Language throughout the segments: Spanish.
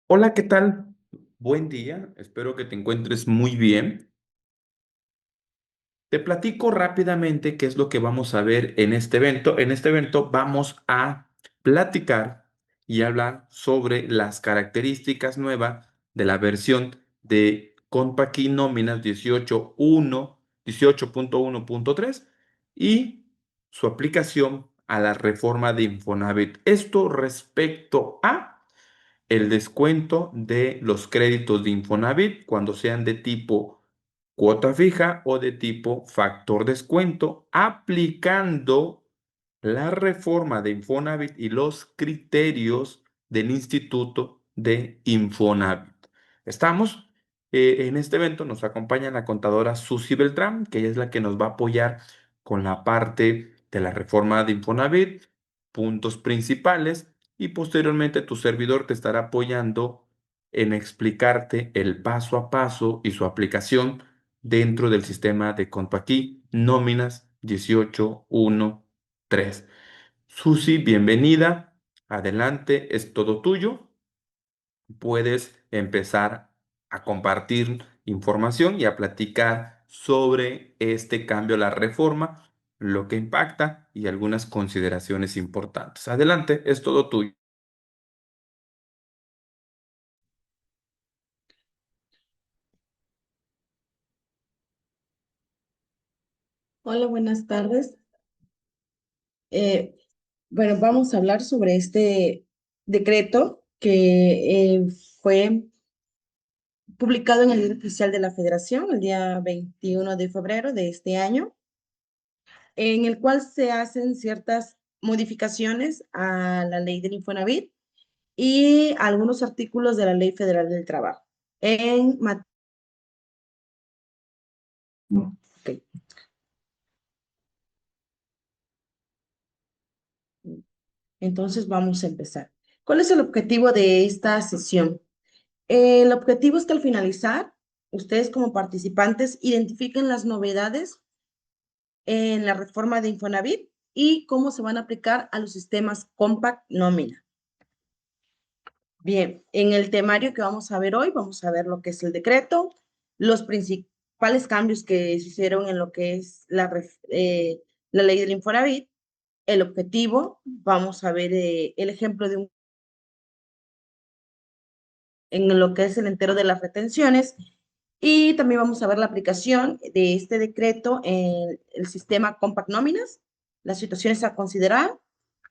Hola, ¿qué tal? Buen día, espero que te encuentres muy bien. Te platico rápidamente qué es lo que vamos a ver en este evento. En este evento vamos a platicar y hablar sobre las características nuevas de la versión de Compaq Nóminas 18.1.3 y su aplicación a la reforma de Infonavit. Esto respecto a el descuento de los créditos de Infonavit cuando sean de tipo cuota fija o de tipo factor descuento, aplicando la reforma de Infonavit y los criterios del Instituto de Infonavit. Estamos en este evento, nos acompaña la contadora Susi Beltrán, que ella es la que nos va a apoyar con la parte de la reforma de Infonavit, puntos principales y posteriormente tu servidor te estará apoyando en explicarte el paso a paso y su aplicación dentro del sistema de Compaqui Nóminas 18.1.3. Susi, bienvenida. Adelante, es todo tuyo. Puedes empezar a compartir información y a platicar sobre este cambio a la reforma, lo que impacta y algunas consideraciones importantes. Adelante, es todo tuyo. Hola, buenas tardes. Eh, bueno, vamos a hablar sobre este decreto que fue publicado en el Diario Oficial de la Federación el día 21 de febrero de este año, en el cual se hacen ciertas modificaciones a la ley del Infonavit y algunos artículos de la Ley Federal del Trabajo. Ok, entonces vamos a empezar. ¿Cuál es el objetivo de esta sesión? El objetivo es que al finalizar, ustedes como participantes identifiquen las novedades en la reforma de Infonavit y cómo se van a aplicar a los sistemas Compact Nómina. Bien, en el temario que vamos a ver hoy, vamos a ver lo que es el decreto, los principales cambios que se hicieron en lo que es la ley del Infonavit, el objetivo, vamos a ver el ejemplo en lo que es el entero de las retenciones. Y también vamos a ver la aplicación de este decreto en el sistema Compact Nóminas, las situaciones a considerar,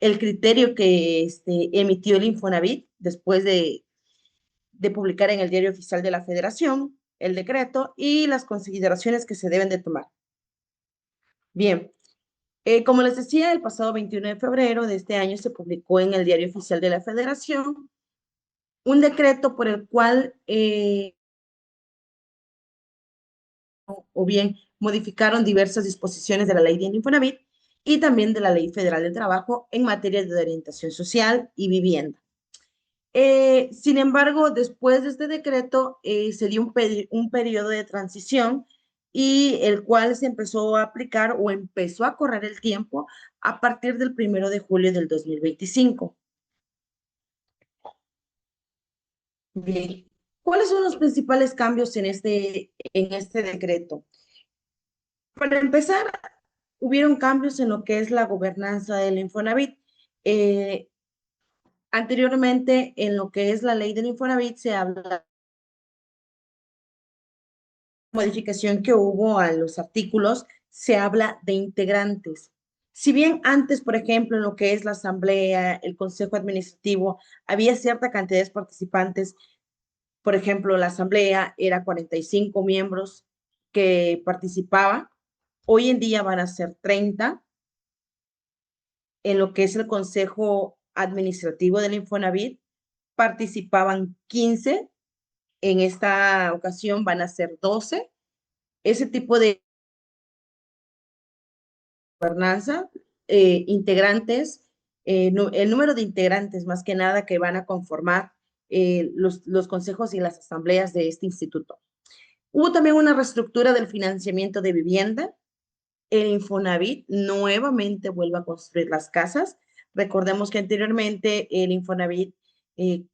el criterio que emitió el Infonavit después de publicar en el Diario Oficial de la Federación el decreto y las consideraciones que se deben de tomar. Bien, como les decía, el pasado 21 de febrero de este año se publicó en el Diario Oficial de la Federación un decreto por el cual o bien modificaron diversas disposiciones de la ley de Infonavit y también de la Ley Federal del Trabajo en materia de orientación social y vivienda. Sin embargo, después de este decreto se dio un periodo de transición y el cual se empezó a aplicar o empezó a correr el tiempo a partir del 1 de julio del 2025. Bien, ¿cuáles son los principales cambios en este decreto? Para empezar, hubieron cambios en lo que es la gobernanza del Infonavit. Eh, Anteriormente, en lo que es la ley del Infonavit, se habla de la modificación que hubo a los artículos, se habla de integrantes. Si bien antes, por ejemplo, en lo que es la asamblea, el consejo administrativo, había cierta cantidad de participantes, por ejemplo, la asamblea era 45 miembros que participaban, hoy en día van a ser 30 en lo que es el Consejo Administrativo del Infonavit, participaban 15, en esta ocasión van a ser 12. Ese tipo de gobernanza, integrantes, el número de integrantes más que nada que van a conformar los consejos y las asambleas de este instituto. Hubo también una reestructura del financiamiento de vivienda. El Infonavit nuevamente vuelve a construir las casas. Recordemos que anteriormente el Infonavit eh,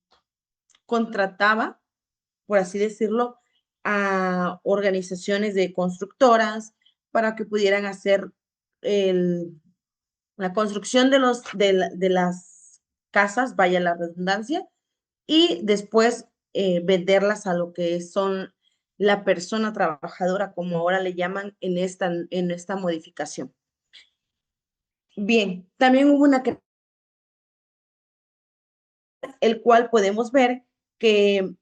contrataba, por así decirlo, a organizaciones de constructoras para que pudieran hacer el, la construcción de las casas, vaya la redundancia, y después venderlas a lo que son la persona trabajadora, como ahora le llaman en esta modificación. Bien, también hubo una el cual podemos ver que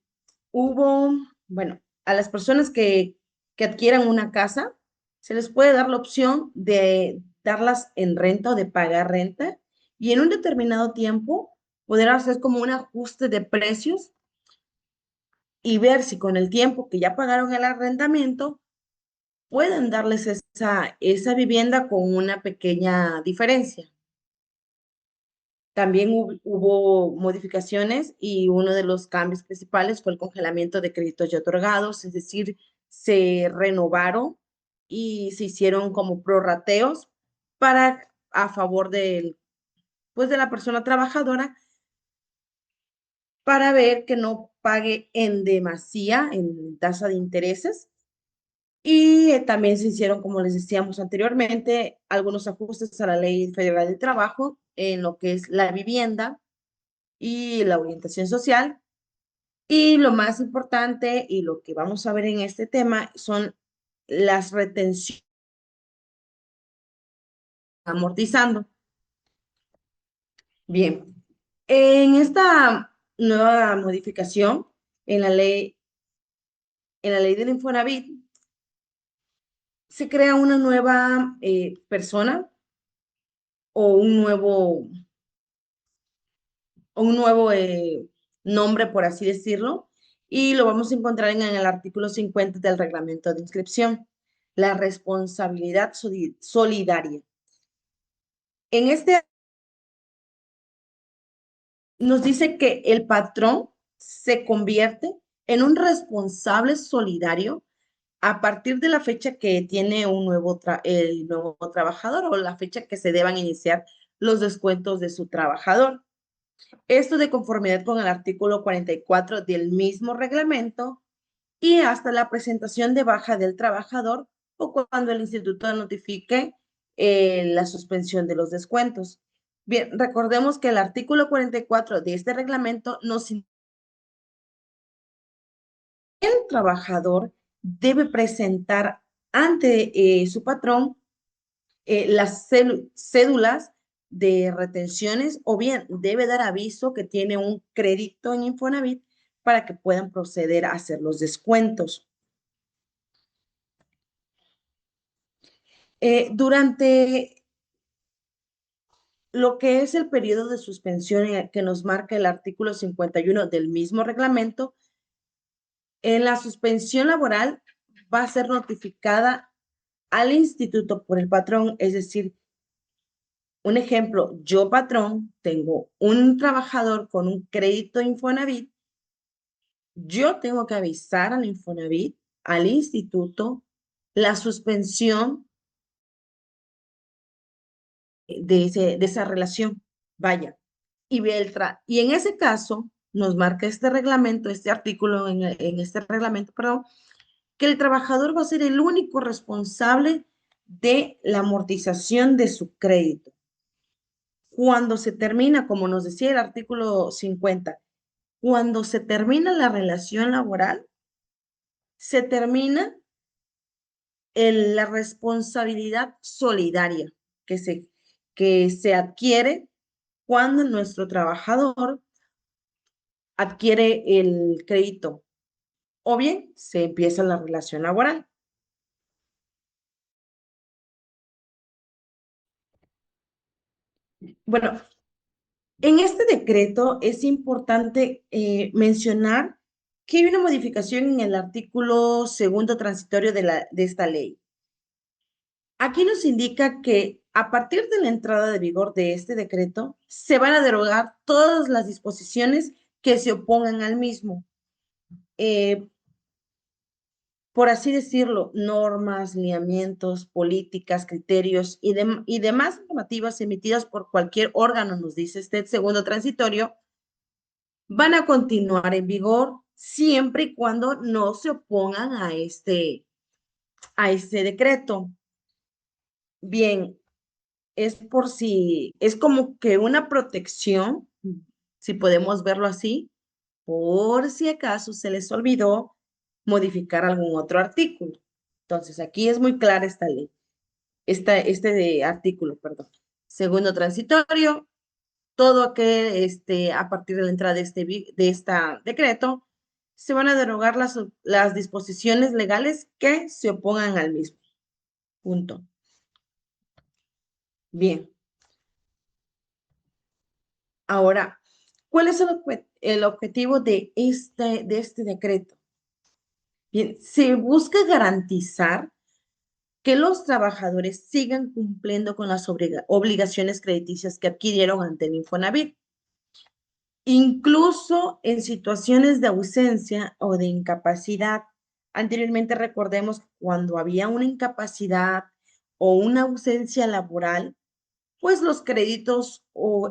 hubo, bueno, a las personas que adquieran una casa, se les puede dar la opción de darlas en renta o de pagar renta y en un determinado tiempo poder hacer como un ajuste de precios y ver si con el tiempo que ya pagaron el arrendamiento pueden darles esa vivienda con una pequeña diferencia. También hubo modificaciones y uno de los cambios principales fue el congelamiento de créditos ya otorgados, es decir, se renovaron y se hicieron como prorrateos para a favor pues de la persona trabajadora para ver que no pague en demasía en tasa de intereses. Y también se hicieron, como les decíamos anteriormente, algunos ajustes a la Ley Federal del Trabajo en lo que es la vivienda y la orientación social. Y lo más importante y lo que vamos a ver en este tema son las retenciones amortizando. Bien, en esta nueva modificación en en la ley del Infonavit, se crea una nueva persona o un nuevo nombre, por así decirlo, y lo vamos a encontrar en el artículo 50 del reglamento de inscripción, la responsabilidad solidaria. En este nos dice que el patrón se convierte en un responsable solidario a partir de la fecha que tiene el nuevo trabajador o la fecha que se deban iniciar los descuentos de su trabajador. Esto de conformidad con el artículo 44 del mismo reglamento y hasta la presentación de baja del trabajador o cuando el instituto notifique la suspensión de los descuentos. Bien, recordemos que el artículo 44 de este reglamento nos indica que el trabajador debe presentar ante su patrón las cédulas de retenciones o bien debe dar aviso que tiene un crédito en Infonavit para que puedan proceder a hacer los descuentos. Durante lo que es el periodo de suspensión que nos marca el artículo 51 del mismo reglamento, en la suspensión laboral va a ser notificada al instituto por el patrón, es decir, un ejemplo, yo patrón tengo un trabajador con un crédito Infonavit, yo tengo que avisar al Infonavit, al instituto, la suspensión de esa relación. Vaya. Y en ese caso, nos marca este reglamento, este artículo en este reglamento, perdón, que el trabajador va a ser el único responsable de la amortización de su crédito. Cuando se termina, como nos decía el artículo 50, cuando se termina la relación laboral, se termina la responsabilidad solidaria que se adquiere cuando nuestro trabajador adquiere el crédito o bien se empieza la relación laboral. Bueno, en este decreto es importante mencionar que hay una modificación en el artículo segundo transitorio de esta ley. Aquí nos indica que a partir de la entrada de vigor de este decreto, se van a derogar todas las disposiciones que se opongan al mismo. Eh, por así decirlo, normas, lineamientos, políticas, criterios y demás normativas emitidas por cualquier órgano, nos dice este segundo transitorio, van a continuar en vigor siempre y cuando no se opongan a este decreto. Bien, es por si, es como que una protección, si podemos verlo así, por si acaso se les olvidó modificar algún otro artículo. Entonces, aquí es muy clara esta ley, artículo, perdón. Segundo transitorio, todo aquel, a partir de la entrada de esta decreto, se van a derogar las disposiciones legales que se opongan al mismo. Punto. Bien. Ahora, ¿cuál es el objetivo de este decreto? Bien, se busca garantizar que los trabajadores sigan cumpliendo con las obligaciones crediticias que adquirieron ante el Infonavit, incluso en situaciones de ausencia o de incapacidad. Anteriormente recordemos cuando había una incapacidad o una ausencia laboral, pues los créditos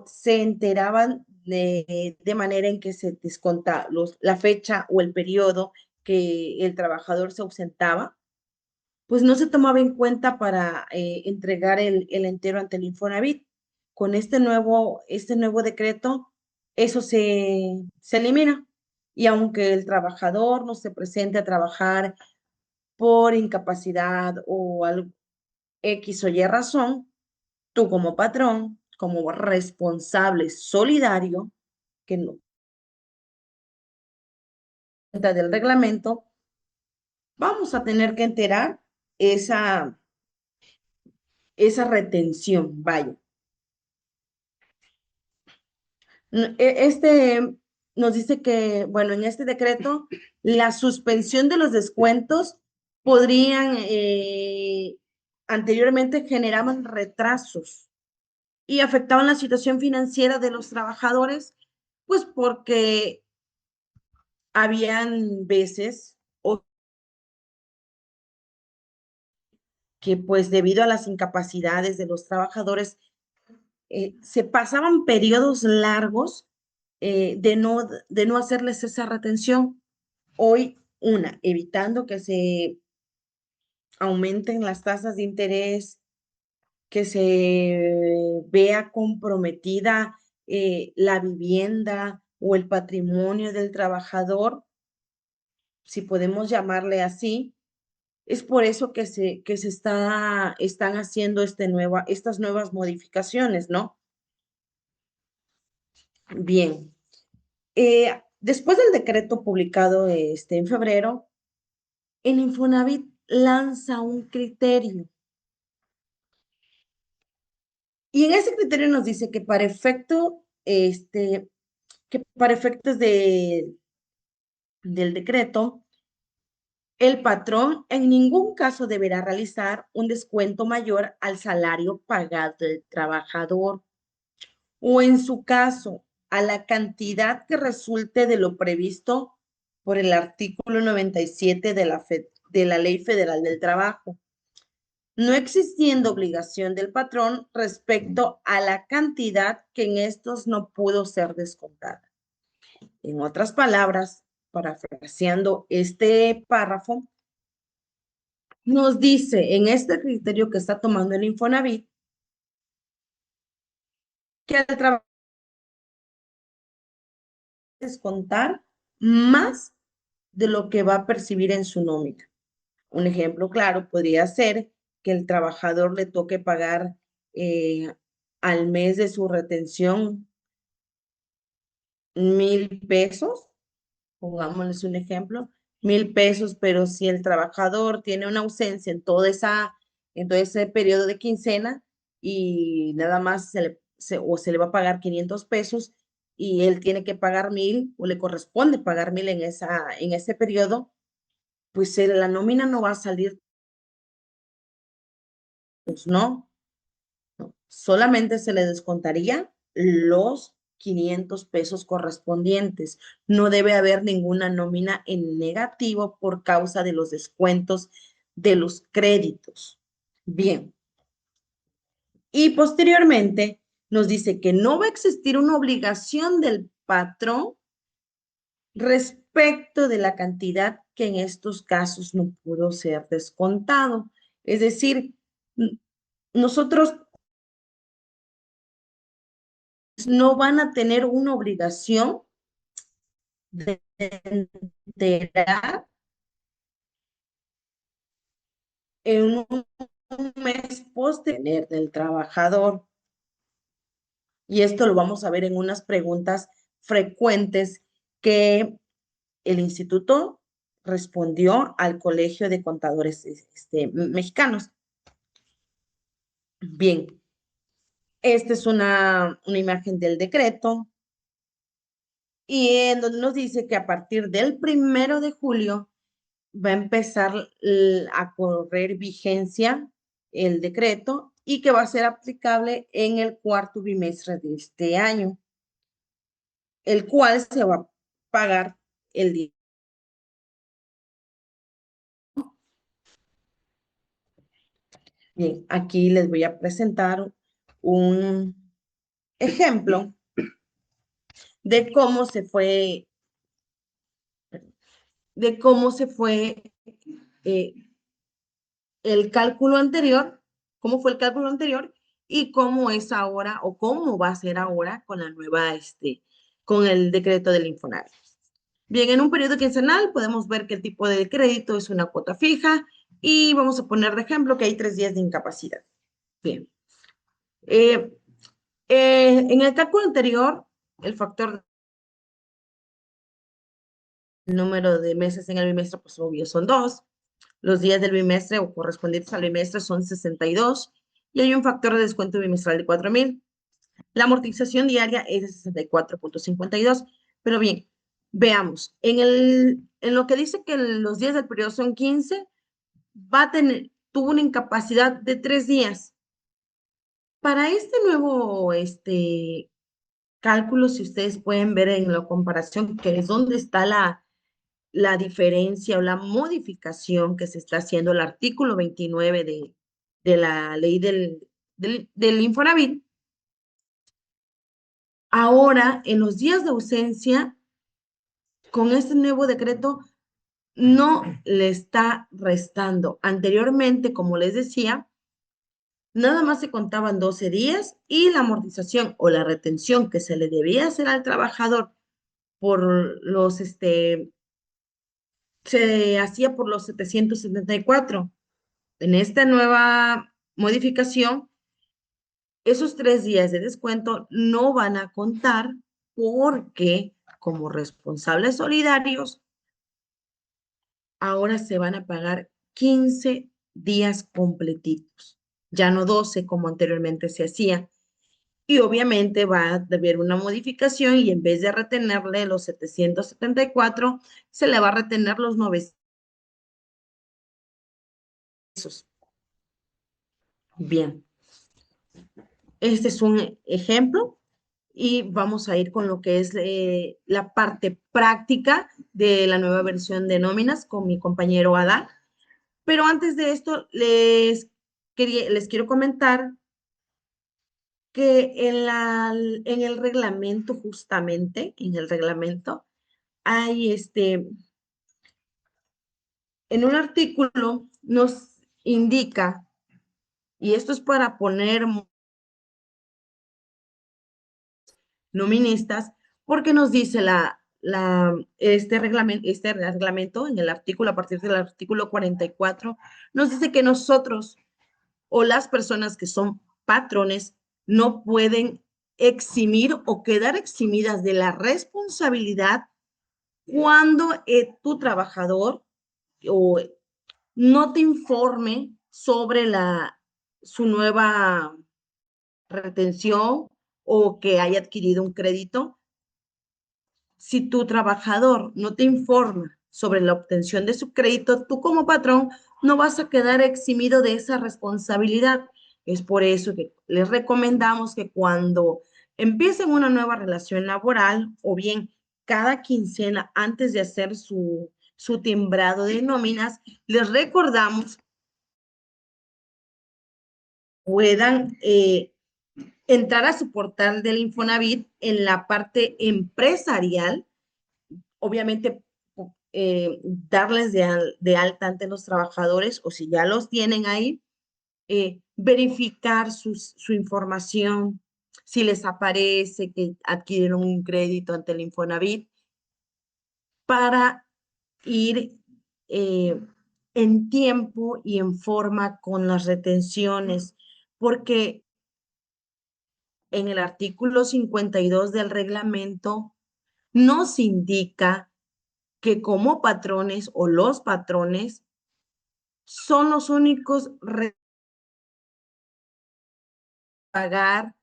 se enteraban de manera en que se desconta la fecha o el periodo que el trabajador se ausentaba, pues no se tomaba en cuenta para entregar el entero ante el Infonavit. Con este nuevo decreto, eso se elimina. Y aunque el trabajador no se presente a trabajar por incapacidad o X o Y razón, tú como patrón, como responsable solidario, que no cuenta del reglamento, vamos a tener que enterar esa, esa retención, vaya. Este nos dice que, bueno, en este decreto, la suspensión de los descuentos podrían, anteriormente generaban retrasos y afectaban la situación financiera de los trabajadores, pues porque habían veces o que pues debido a las incapacidades de los trabajadores, se pasaban periodos largos de no hacerles esa retención. Hoy, evitando que se aumenten las tasas de interés, que se vea comprometida la vivienda o el patrimonio del trabajador, si podemos llamarle así. Es por eso que están haciendo estas nuevas modificaciones, ¿no? Bien. Después del decreto publicado en febrero, el Infonavit lanza un criterio y en ese criterio nos dice que que para efectos del decreto, el patrón en ningún caso deberá realizar un descuento mayor al salario pagado del trabajador o en su caso a la cantidad que resulte de lo previsto por el artículo 97 de la Ley Federal del Trabajo, no existiendo obligación del patrón respecto a la cantidad que en estos no pudo ser descontada. En otras palabras, parafraseando este párrafo, nos dice en este criterio que está tomando el Infonavit que el trabajo descontar más de lo que va a percibir en su nómina. Un ejemplo claro podría ser que el trabajador le toque pagar al mes de su retención 1,000 pesos, pongámosles un ejemplo, 1,000 pesos, pero si el trabajador tiene una ausencia en todo ese periodo de quincena y nada más se le va a pagar 500 pesos y él tiene que pagar 1,000 o le corresponde pagar 1,000 en ese periodo, pues la nómina no va a salir, pues no, no, solamente se le descontaría los 500 pesos correspondientes. No debe haber ninguna nómina en negativo por causa de los descuentos de los créditos. Bien. Y posteriormente nos dice que no va a existir una obligación del patrón respecto de la cantidad que en estos casos no pudo ser descontado. Es decir, nosotros no van a tener una obligación de enterar en un mes posterior del trabajador. Y esto lo vamos a ver en unas preguntas frecuentes que el instituto respondió al Colegio de Contadores Mexicanos. Bien, esta es una imagen del decreto y en donde nos dice que a partir del 1 de julio va a empezar a correr vigencia el decreto y que va a ser aplicable en el cuarto bimestre de este año, el cual se va a pagar el día. Bien, aquí les voy a presentar un ejemplo de cómo se fue eh, el cálculo anterior, cómo fue el cálculo anterior y cómo es ahora o cómo va a ser ahora con la nueva, con el decreto del Infonavit. Bien, en un periodo quincenal podemos ver que el tipo de crédito es una cuota fija y vamos a poner de ejemplo que hay 3 días de incapacidad. Bien. Eh, en el cálculo anterior, el factor número de meses en el bimestre, pues obvio son 2. Los días del bimestre o correspondientes al bimestre son 62 y hay un factor de descuento bimestral de 4,000. La amortización diaria es de 64,52. Pero bien, veamos. En lo que dice que los días del periodo son 15, tuvo una incapacidad de 3 días. Para este nuevo cálculo, si ustedes pueden ver en la comparación, que es donde está la diferencia o la modificación que se está haciendo el artículo 29 de la ley del Infonavit. Ahora, en los días de ausencia, con este nuevo decreto, no le está restando. Anteriormente, como les decía, nada más se contaban 12 días y la amortización o la retención que se le debía hacer al trabajador por se hacía por los 774. En esta nueva modificación, esos 3 días de descuento no van a contar porque como responsables solidarios, ahora se van a pagar 15 días completitos, ya no 12 como anteriormente se hacía. Y obviamente va a haber una modificación y en vez de retenerle los 774, se le va a retener los 900. Bien, este es un ejemplo y vamos a ir con lo que es la parte práctica de la nueva versión de nóminas con mi compañero Adán. Pero antes de esto, les quiero comentar que en el reglamento, justamente, en el reglamento, hay en un artículo nos indica, y esto es para poner noministas, porque nos dice este reglamento en el artículo, a partir del artículo 44, nos dice que nosotros o las personas que son patrones no pueden eximir o quedar eximidas de la responsabilidad cuando tu trabajador o no te informe sobre su nueva retención o que haya adquirido un crédito. Si tu trabajador no te informa sobre la obtención de su crédito, tú como patrón no vas a quedar eximido de esa responsabilidad. Es por eso que les recomendamos que cuando empiecen una nueva relación laboral o bien cada quincena antes de hacer su timbrado de nóminas, les recordamos puedan entrar a su portal del Infonavit en la parte empresarial obviamente, darles de alta ante los trabajadores, o si ya los tienen ahí, verificar su información, si les aparece que adquirieron un crédito ante el Infonavit, para ir en tiempo y en forma con las retenciones, porque en el artículo 52 del reglamento nos indica que como patrones o los patrones son los únicos pagar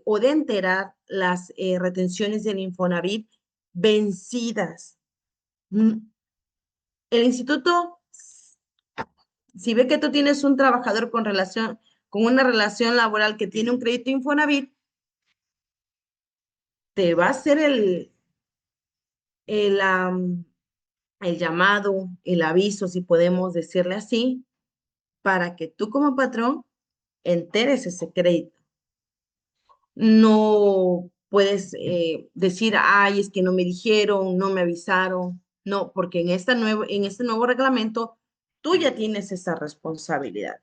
o de enterar las retenciones del Infonavit vencidas. El instituto, si ve que tú tienes un trabajador con una relación laboral que tiene un crédito Infonavit, te va a hacer el, um, el llamado, el aviso, si podemos decirle así, para que tú como patrón enteres ese crédito. No puedes decir, ay, es que no me dijeron, no me avisaron. No, porque en este nuevo reglamento tú ya tienes esa responsabilidad.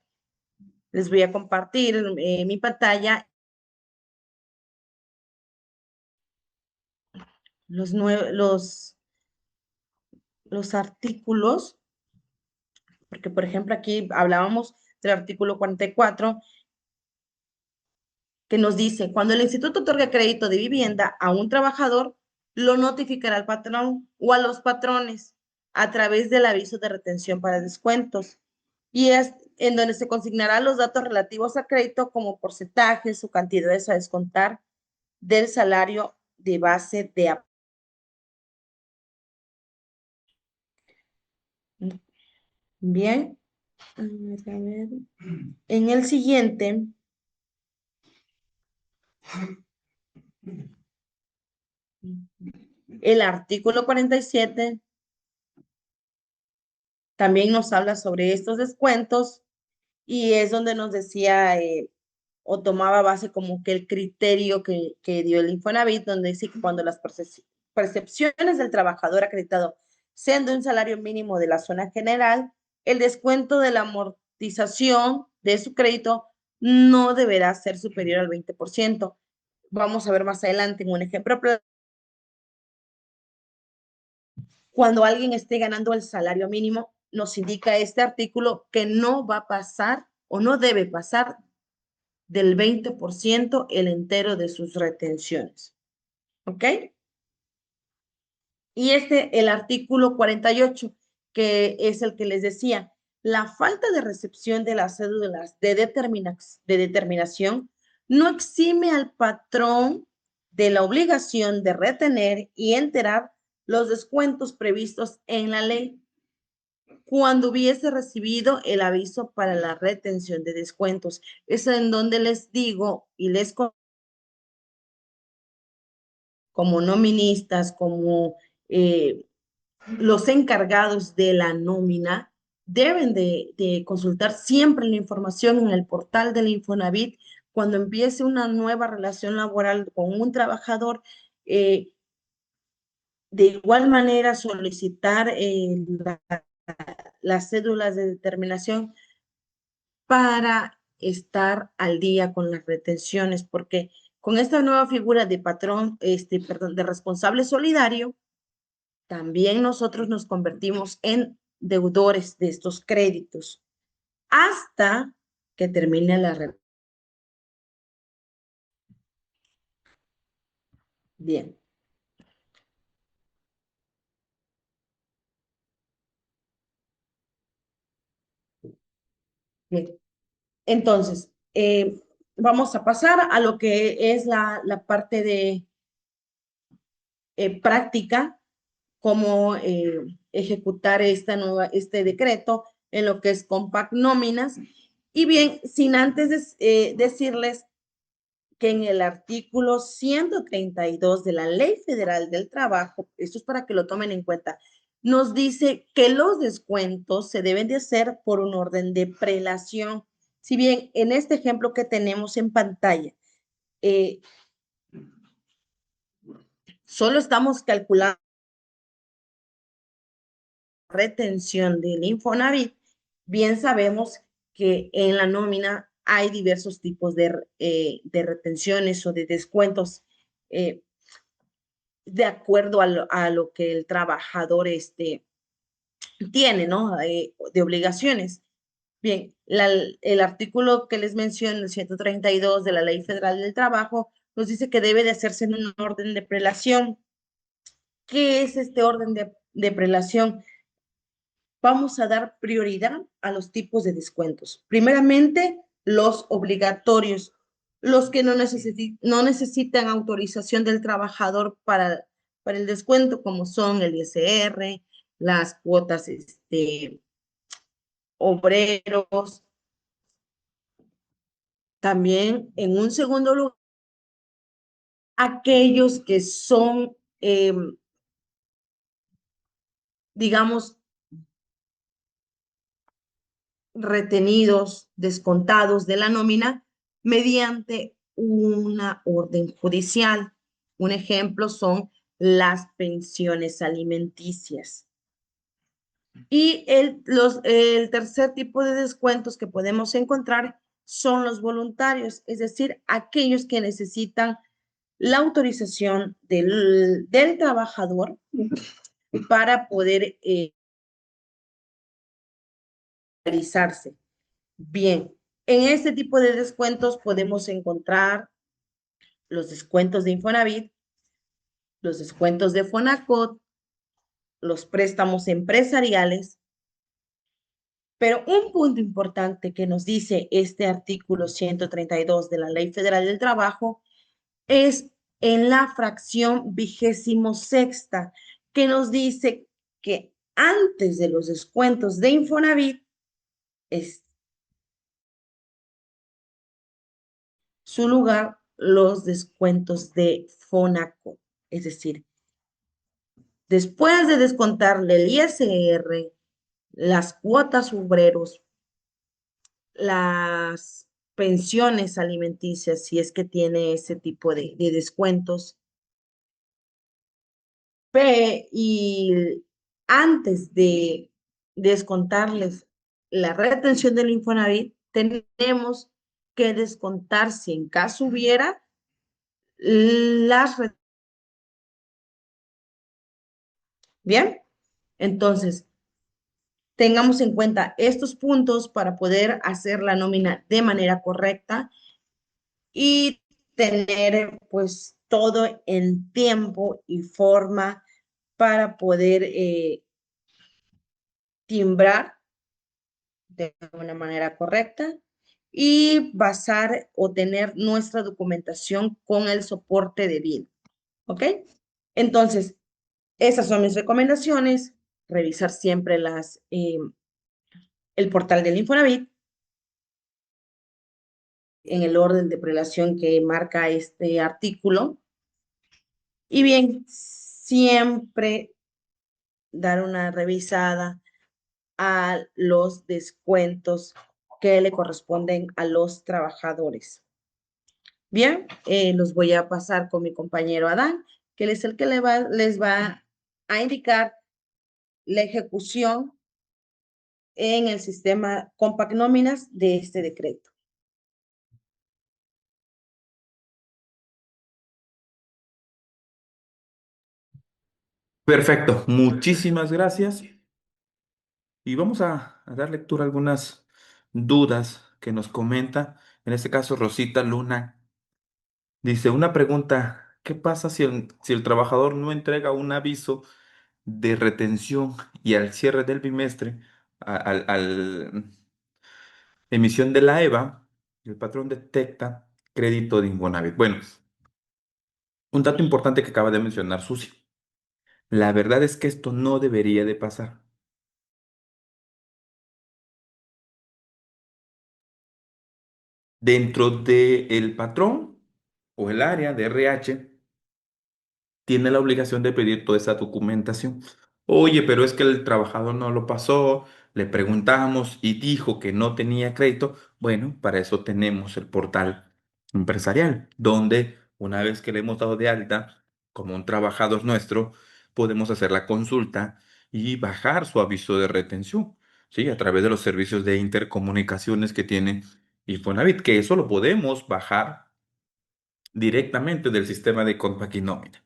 Les voy a compartir mi pantalla los artículos, porque por ejemplo aquí hablábamos del artículo 44 que nos dice, cuando el instituto otorga crédito de vivienda a un trabajador, lo notificará al patrón o a los patrones a través del aviso de retención para descuentos. Y es en donde se consignará los datos relativos a crédito como porcentajes o cantidades a descontar del salario de base de... Bien, a ver. En el siguiente, el artículo 47 también nos habla sobre estos descuentos y es donde nos decía o tomaba base como que el criterio que dio el Infonavit, donde dice que cuando las percepciones del trabajador acreditado sean de un salario mínimo de la zona general, el descuento de la amortización de su crédito no deberá ser superior al 20%. Vamos a ver más adelante en un ejemplo. Cuando alguien esté ganando el salario mínimo, nos indica este artículo que no va a pasar o no debe pasar del 20% el entero de sus retenciones. ¿Ok? Y el artículo 48, que es el que les decía, la falta de recepción de las cédulas de determinación no exime al patrón de la obligación de retener y enterar los descuentos previstos en la ley cuando hubiese recibido el aviso para la retención de descuentos. Es en donde les digo y les como noministas, como los encargados de la nómina, deben de consultar siempre la información en el portal del Infonavit cuando empiece una nueva relación laboral con un trabajador. De igual manera, solicitar las cédulas de determinación para estar al día con las retenciones, porque con esta nueva figura de patrón, perdón, de responsable solidario, también nosotros nos convertimos en deudores de estos créditos hasta que termine la red. Bien, bien. Entonces, vamos a pasar a lo que es la parte de práctica, cómo ejecutar este decreto en lo que es Compact Nóminas. Y bien, sin antes decirles que en el artículo 132 de la Ley Federal del Trabajo, esto es para que lo tomen en cuenta, nos dice que los descuentos se deben de hacer por un orden de prelación. Si bien en este ejemplo que tenemos en pantalla, solo estamos calculando retención del Infonavit, bien sabemos que en la nómina hay diversos tipos de retenciones o de descuentos eh, de acuerdo a lo que el trabajador tiene, ¿no? De obligaciones. Bien, el artículo que les menciono, el 132 de la Ley Federal del Trabajo, nos dice que debe de hacerse en un orden de prelación. ¿Qué es este orden de prelación? Vamos a dar prioridad a los tipos de descuentos. Primeramente, los obligatorios, los que no necesitan autorización del trabajador para el descuento, como son el ISR, las cuotas obreros. También, en un segundo lugar, aquellos que son, digamos, retenidos, descontados de la nómina mediante una orden judicial. Un ejemplo son las pensiones alimenticias. Y el tercer tipo de descuentos que podemos encontrar son los voluntarios, es decir, aquellos que necesitan la autorización del trabajador para poder realizarse. Bien, en este tipo de descuentos podemos encontrar los descuentos de Infonavit, los descuentos de Fonacot, los préstamos empresariales, pero un punto importante que nos dice este artículo 132 de la Ley Federal del Trabajo es en la fracción 26ª, que nos dice que antes de los descuentos de Infonavit es su lugar los descuentos de Fonaco. Es decir, después de descontarle el ISR, las cuotas obreros, las pensiones alimenticias, si es que tiene ese tipo de descuentos, y antes de descontarles la retención del Infonavit, tenemos que descontar, si en caso hubiera, las... Bien, entonces, tengamos en cuenta estos puntos para poder hacer la nómina de manera correcta y tener pues todo en tiempo y forma para poder timbrar de una manera correcta y basar o tener nuestra documentación con el soporte debido. ¿Ok? Entonces, esas son mis recomendaciones. Revisar siempre el portal del Infonavit en el orden de prelación que marca este artículo. Y bien, siempre dar una revisada a los descuentos que le corresponden a los trabajadores. Bien, los voy a pasar con mi compañero Adán, que él es el que les va a indicar la ejecución en el sistema Compact Nóminas de este decreto. Perfecto, muchísimas gracias. Y vamos a dar lectura a algunas dudas que nos comenta. En este caso, Rosita Luna dice, una pregunta, ¿qué pasa si el trabajador no entrega un aviso de retención y al cierre del bimestre, al emisión de la EVA, el patrón detecta crédito de Infonavit? Bueno, un dato importante que acaba de mencionar Susi. La verdad es que esto no debería de pasar. Dentro del patrón o el área de RH tiene la obligación de pedir toda esa documentación. Oye, pero es que el trabajador no lo pasó, le preguntamos y dijo que no tenía crédito. Bueno, para eso tenemos el portal empresarial, donde una vez que le hemos dado de alta como un trabajador nuestro, podemos hacer la consulta y bajar su aviso de retención, ¿sí? A través de los servicios de intercomunicaciones que tiene Infonavit, que eso lo podemos bajar directamente del sistema de Compact y Nómina.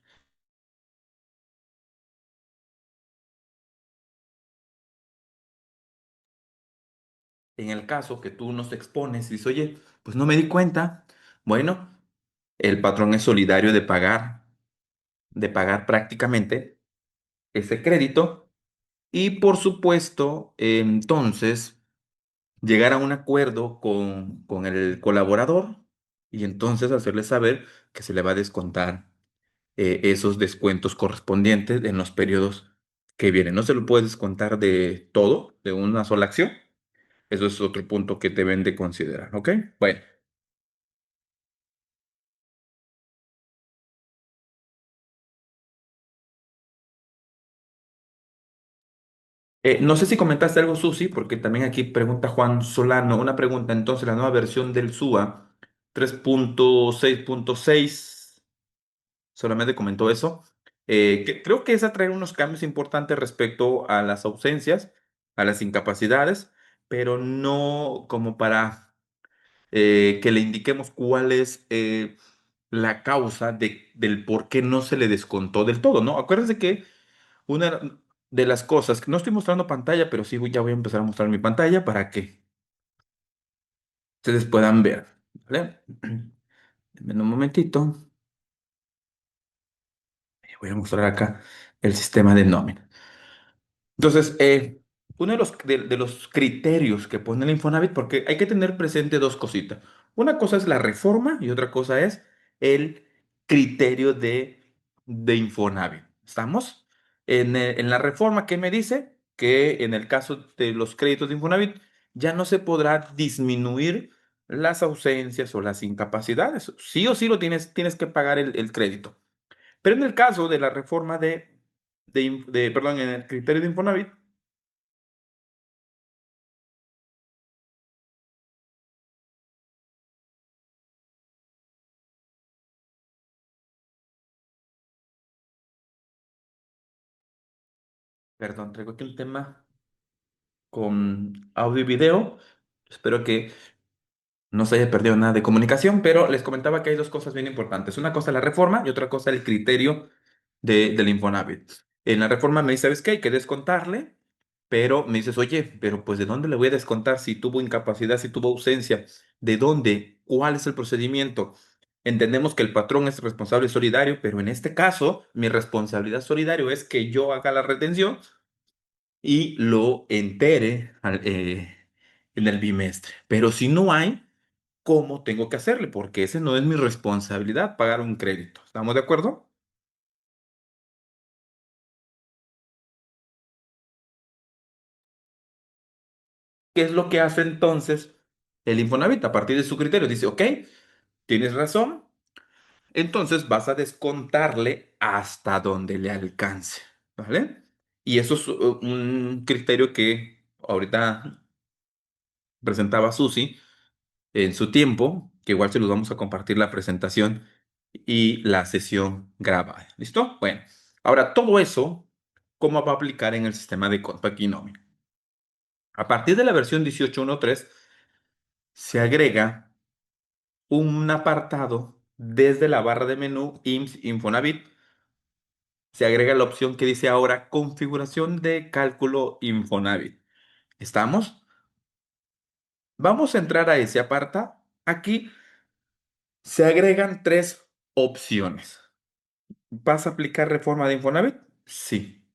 En el caso que tú nos expones y dices, oye, pues no me di cuenta, bueno, el patrón es solidario de pagar prácticamente ese crédito y por supuesto, entonces, llegar a un acuerdo con el colaborador y entonces hacerle saber que se le va a descontar esos descuentos correspondientes en los periodos que vienen. No se lo puedes descontar de todo, de una sola acción. Eso es otro punto que deben de considerar, ¿ok? Bueno, no sé si comentaste algo, Susi, porque también aquí pregunta Juan Solano una pregunta. Entonces, la nueva versión del SUA 3.6.6 solamente comentó eso. Que creo que esa trae unos cambios importantes respecto a las ausencias, a las incapacidades, pero no como para que le indiquemos cuál es la causa del por qué no se le descontó del todo, ¿no? Acuérdense que una de las cosas, que no estoy mostrando pantalla, pero sí ya voy a empezar a mostrar mi pantalla para que ustedes puedan ver, ¿vale? Denme un momentito. Voy a mostrar acá el sistema de nómina. Entonces, uno de los criterios que pone el Infonavit, porque hay que tener presente dos cositas. Una cosa es la reforma y otra cosa es el criterio de Infonavit. ¿Estamos? En la reforma, ¿qué me dice? Que en el caso de los créditos de Infonavit ya no se podrá disminuir las ausencias o las incapacidades. Sí o sí lo tienes que pagar el crédito. Pero en el caso de la reforma perdón, en el criterio de Infonavit, perdón, traigo aquí un tema con audio y video. Espero que no se haya perdido nada de comunicación, pero les comentaba que hay dos cosas bien importantes. Una cosa la reforma y otra cosa el criterio del Infonavit. En la reforma me dice, ¿sabes qué? Hay que descontarle, pero me dices, oye, pero pues ¿de dónde le voy a descontar si tuvo incapacidad, si tuvo ausencia? ¿De dónde? ¿Cuál es el procedimiento? Entendemos que el patrón es responsable solidario, pero en este caso, mi responsabilidad solidario es que yo haga la retención y lo entere en el bimestre. Pero si no hay, ¿cómo tengo que hacerle? Porque ese no es mi responsabilidad, pagar un crédito. ¿Estamos de acuerdo? ¿Qué es lo que hace entonces el Infonavit a partir de su criterio? Dice, ok, tienes razón, entonces vas a descontarle hasta donde le alcance, ¿vale? Y eso es un criterio que ahorita presentaba Susi en su tiempo, que igual se los vamos a compartir la presentación y la sesión grabada. ¿Listo? Bueno, ahora todo eso, ¿cómo va a aplicar en el sistema de Compact y Nómina? A partir de la versión 18.1.3 se agrega un apartado desde la barra de menú IMSS Infonavit. Se agrega la opción que dice ahora configuración de cálculo Infonavit. ¿Estamos? Vamos a entrar a ese apartado. Aquí se agregan tres opciones. ¿Vas a aplicar reforma de Infonavit? Sí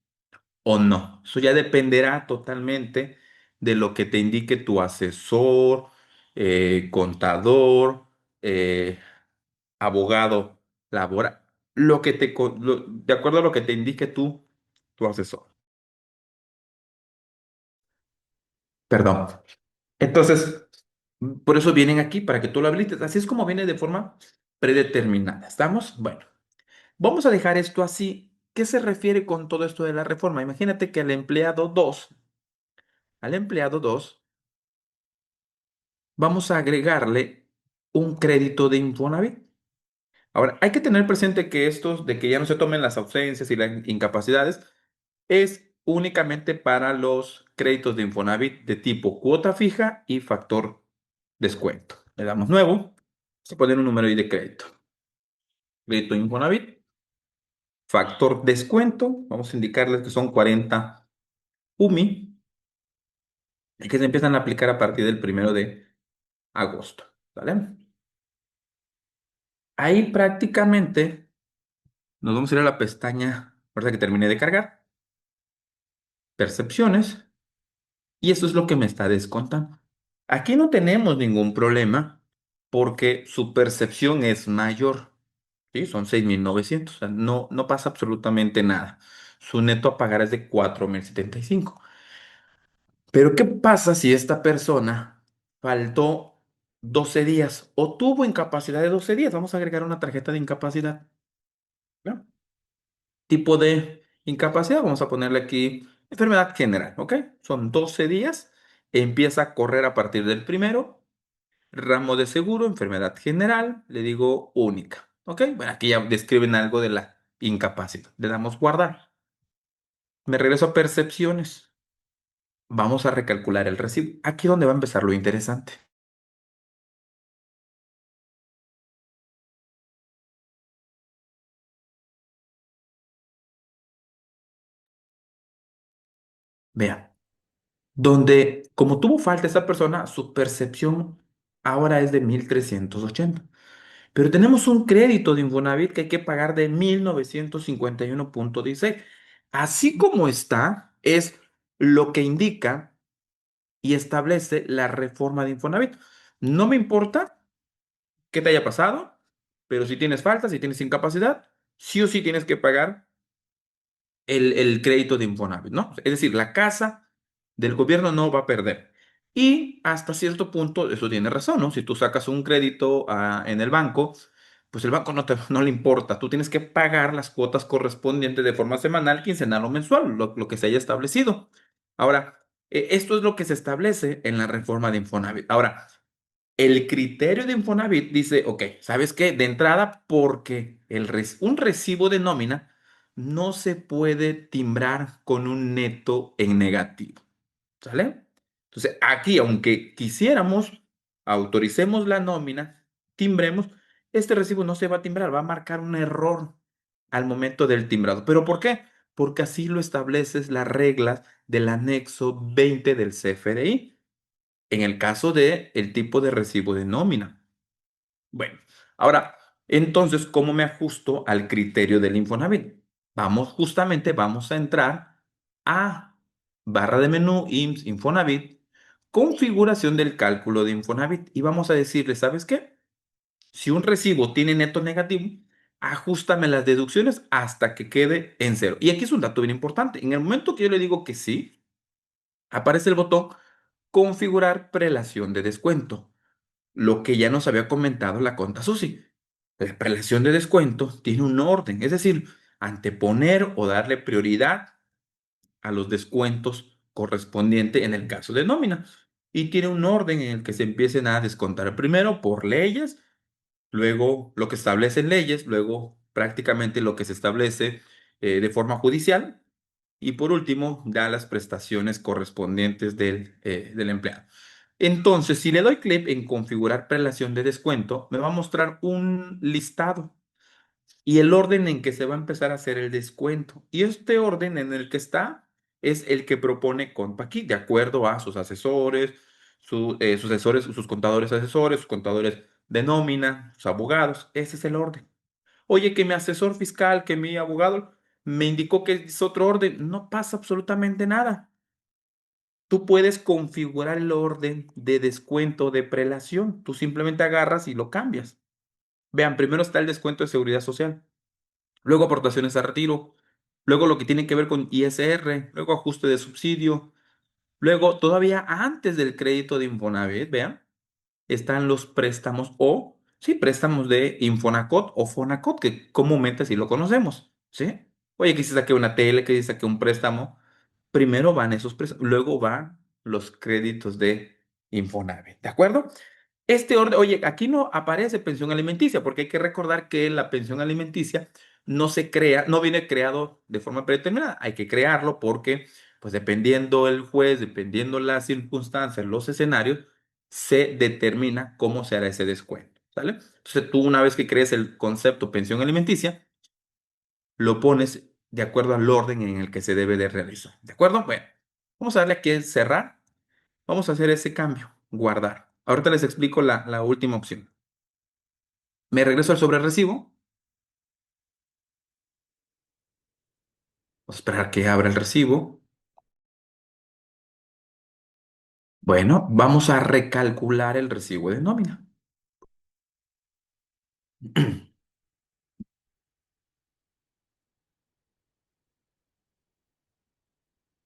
o no. Eso ya dependerá totalmente de lo que te indique tu asesor, contador, eh, abogado laboral, de acuerdo a lo que te indique tu asesor. Perdón. Entonces, por eso vienen aquí, para que tú lo habilites. Así es como viene de forma predeterminada. ¿Estamos? Bueno, vamos a dejar esto así. ¿Qué se refiere con todo esto de la reforma? Imagínate que al empleado 2 vamos a agregarle un crédito de Infonavit. Ahora, hay que tener presente que estos, de que ya no se tomen las ausencias y las incapacidades, es únicamente para los créditos de Infonavit de tipo cuota fija y factor descuento. Le damos nuevo. Vamos a poner un número ahí de crédito. Crédito Infonavit, factor descuento. Vamos a indicarles que son 40 UMI y que se empiezan a aplicar a partir del 1 de agosto. ¿Vale? Ahí prácticamente nos vamos a ir a la pestaña, ahorita que termine de cargar, percepciones, y eso es lo que me está descontando. Aquí no tenemos ningún problema porque su percepción es mayor, ¿sí? Son 6.900, o sea, no pasa absolutamente nada. Su neto a pagar es de 4.075. Pero ¿qué pasa si esta persona faltó 12 días o tuvo incapacidad de 12 días? Vamos a agregar una tarjeta de incapacidad, ¿no? Tipo de incapacidad, vamos a ponerle aquí enfermedad general, ¿ok? Son 12 días, empieza a correr a partir del primero, ramo de seguro, enfermedad general, le digo única, ¿ok? Bueno, aquí ya describen algo de la incapacidad. Le damos guardar. Me regreso a percepciones. Vamos a recalcular el recibo. Aquí es donde va a empezar lo interesante. Vean, donde como tuvo falta esa persona, su percepción ahora es de 1.380. Pero tenemos un crédito de Infonavit que hay que pagar de 1.951,16. Así como está, es lo que indica y establece la reforma de Infonavit. No me importa qué te haya pasado, pero si tienes falta, si tienes incapacidad, sí o sí tienes que pagar el crédito de Infonavit, ¿no? Es decir, la casa del gobierno no va a perder. Y hasta cierto punto, eso tiene razón, ¿no? Si tú sacas un crédito en el banco, pues el banco no le importa. Tú tienes que pagar las cuotas correspondientes de forma semanal, quincenal o mensual, lo que se haya establecido. Ahora, esto es lo que se establece en la reforma de Infonavit. Ahora, el criterio de Infonavit dice, ok, ¿sabes qué? De entrada, porque un recibo de nómina no se puede timbrar con un neto en negativo, ¿sale? Entonces, aquí, aunque quisiéramos, autoricemos la nómina, timbremos, este recibo no se va a timbrar, va a marcar un error al momento del timbrado. ¿Pero por qué? Porque así lo establecen las reglas del anexo 20 del CFDI en el caso de el tipo de recibo de nómina. Bueno, ahora, entonces, ¿cómo me ajusto al criterio del Infonavit? Vamos a entrar a barra de menú IMSS Infonavit, configuración del cálculo de Infonavit y vamos a decirle, ¿sabes qué? Si un recibo tiene neto negativo, ajustame las deducciones hasta que quede en cero. Y aquí es un dato bien importante. En el momento que yo le digo que sí, aparece el botón configurar prelación de descuento, lo que ya nos había comentado la conta Susi. La prelación de descuento tiene un orden, es decir, anteponer o darle prioridad a los descuentos correspondientes en el caso de nómina. Y tiene un orden en el que se empiecen a descontar primero por leyes, luego lo que establecen leyes, luego prácticamente lo que se establece de forma judicial y por último da las prestaciones correspondientes del empleado. Entonces, si le doy clic en configurar prelación de descuento, me va a mostrar un listado y el orden en que se va a empezar a hacer el descuento. Y este orden en el que está es el que propone Compaqui, de acuerdo a sus asesores, sus contadores asesores, sus contadores de nómina, sus abogados. Ese es el orden. Oye, que mi asesor fiscal, que mi abogado me indicó que es otro orden. No pasa absolutamente nada. Tú puedes configurar el orden de descuento de prelación. Tú simplemente agarras y lo cambias. Vean, primero está el descuento de seguridad social, luego aportaciones a retiro, luego lo que tiene que ver con ISR, luego ajuste de subsidio, luego todavía antes del crédito de Infonavit, vean, están los préstamos o, sí, préstamos de Infonacot o Fonacot, que comúnmente así lo conocemos, ¿sí? Oye, que si saqué una tele, que si saqué un préstamo, primero van esos préstamos, luego van los créditos de Infonavit, ¿de acuerdo? Este orden, oye, aquí no aparece pensión alimenticia, porque hay que recordar que la pensión alimenticia no se crea, no viene creado de forma predeterminada. Hay que crearlo porque, pues dependiendo el juez, dependiendo las circunstancias, los escenarios, se determina cómo se hará ese descuento, ¿sale? Entonces tú una vez que crees el concepto pensión alimenticia, lo pones de acuerdo al orden en el que se debe de realizar, ¿de acuerdo? Bueno, vamos a darle aquí a cerrar. Vamos a hacer ese cambio, guardar. Ahorita les explico la última opción. Me regreso al sobre recibo. Vamos a esperar que abra el recibo. Bueno, vamos a recalcular el recibo de nómina.